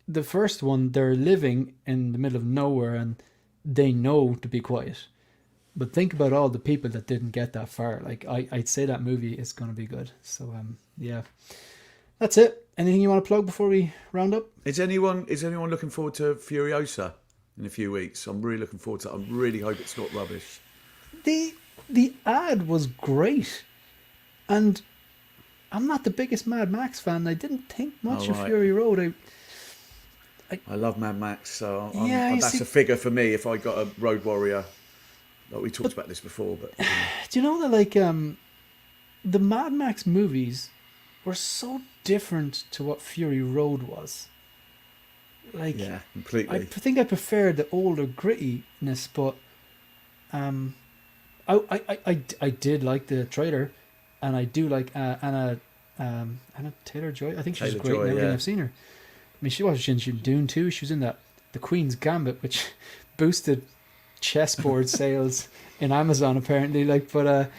the first one, they're living in the middle of nowhere and they know to be quiet. But think about all the people that didn't get that far. Like I'd say that movie is going to be good. So yeah, that's it. Anything you want to plug before we round up? Is anyone looking forward to Furiosa in a few weeks? I'm really looking forward to it. I really hope it's not rubbish. The ad was great, and I'm not the biggest Mad Max fan. I didn't think much of right. Fury Road. I love Mad Max, so Yeah, you that's see- a figure for me if I got a Road Warrior. Like we talked about this before, but Do you know that like the Mad Max movies were so different to what Fury Road was? Like yeah, completely. I think I preferred the older grittiness, but I did like the trailer, and I do like Anna Taylor-Joy. I think she's great in Taylor-Joy, everything yeah. I've seen her. I mean, she was in Dune too. She was in that The Queen's Gambit, which boosted chessboard sales in Amazon apparently. Like, but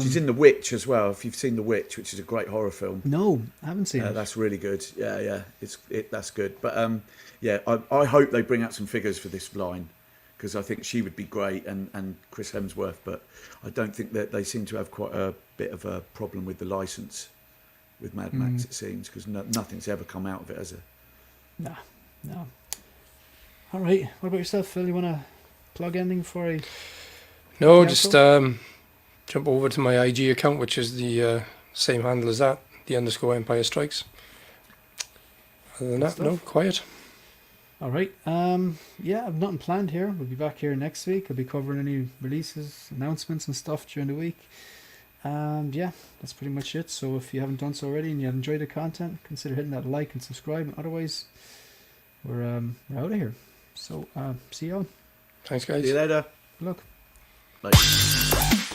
She's in The Witch as well. If you've seen The Witch, which is a great horror film, no, I haven't seen it. that's really good. Yeah, that's good. But yeah, I hope they bring out some figures for this line, because I think she would be great, and Chris Hemsworth. But I don't think that they seem to have quite a bit of a problem with the license with Mad Max. It seems, because nothing's ever come out of it, has it? No. All right. What about yourself, Phil? You want to plug anything for a? No, Yeah, just cool. jump over to my IG account, which is the same handle as that, _Empire Strikes. Other than that, no, quiet. All right. Yeah, I've nothing planned here. We'll be back here next week. I'll be covering any releases, announcements, and stuff during the week. And yeah, that's pretty much it. So if you haven't done so already and you enjoyed the content, consider hitting that like and subscribe. And otherwise, we're out of here. So see y'all. Thanks, guys. See you later. Good luck. Bye.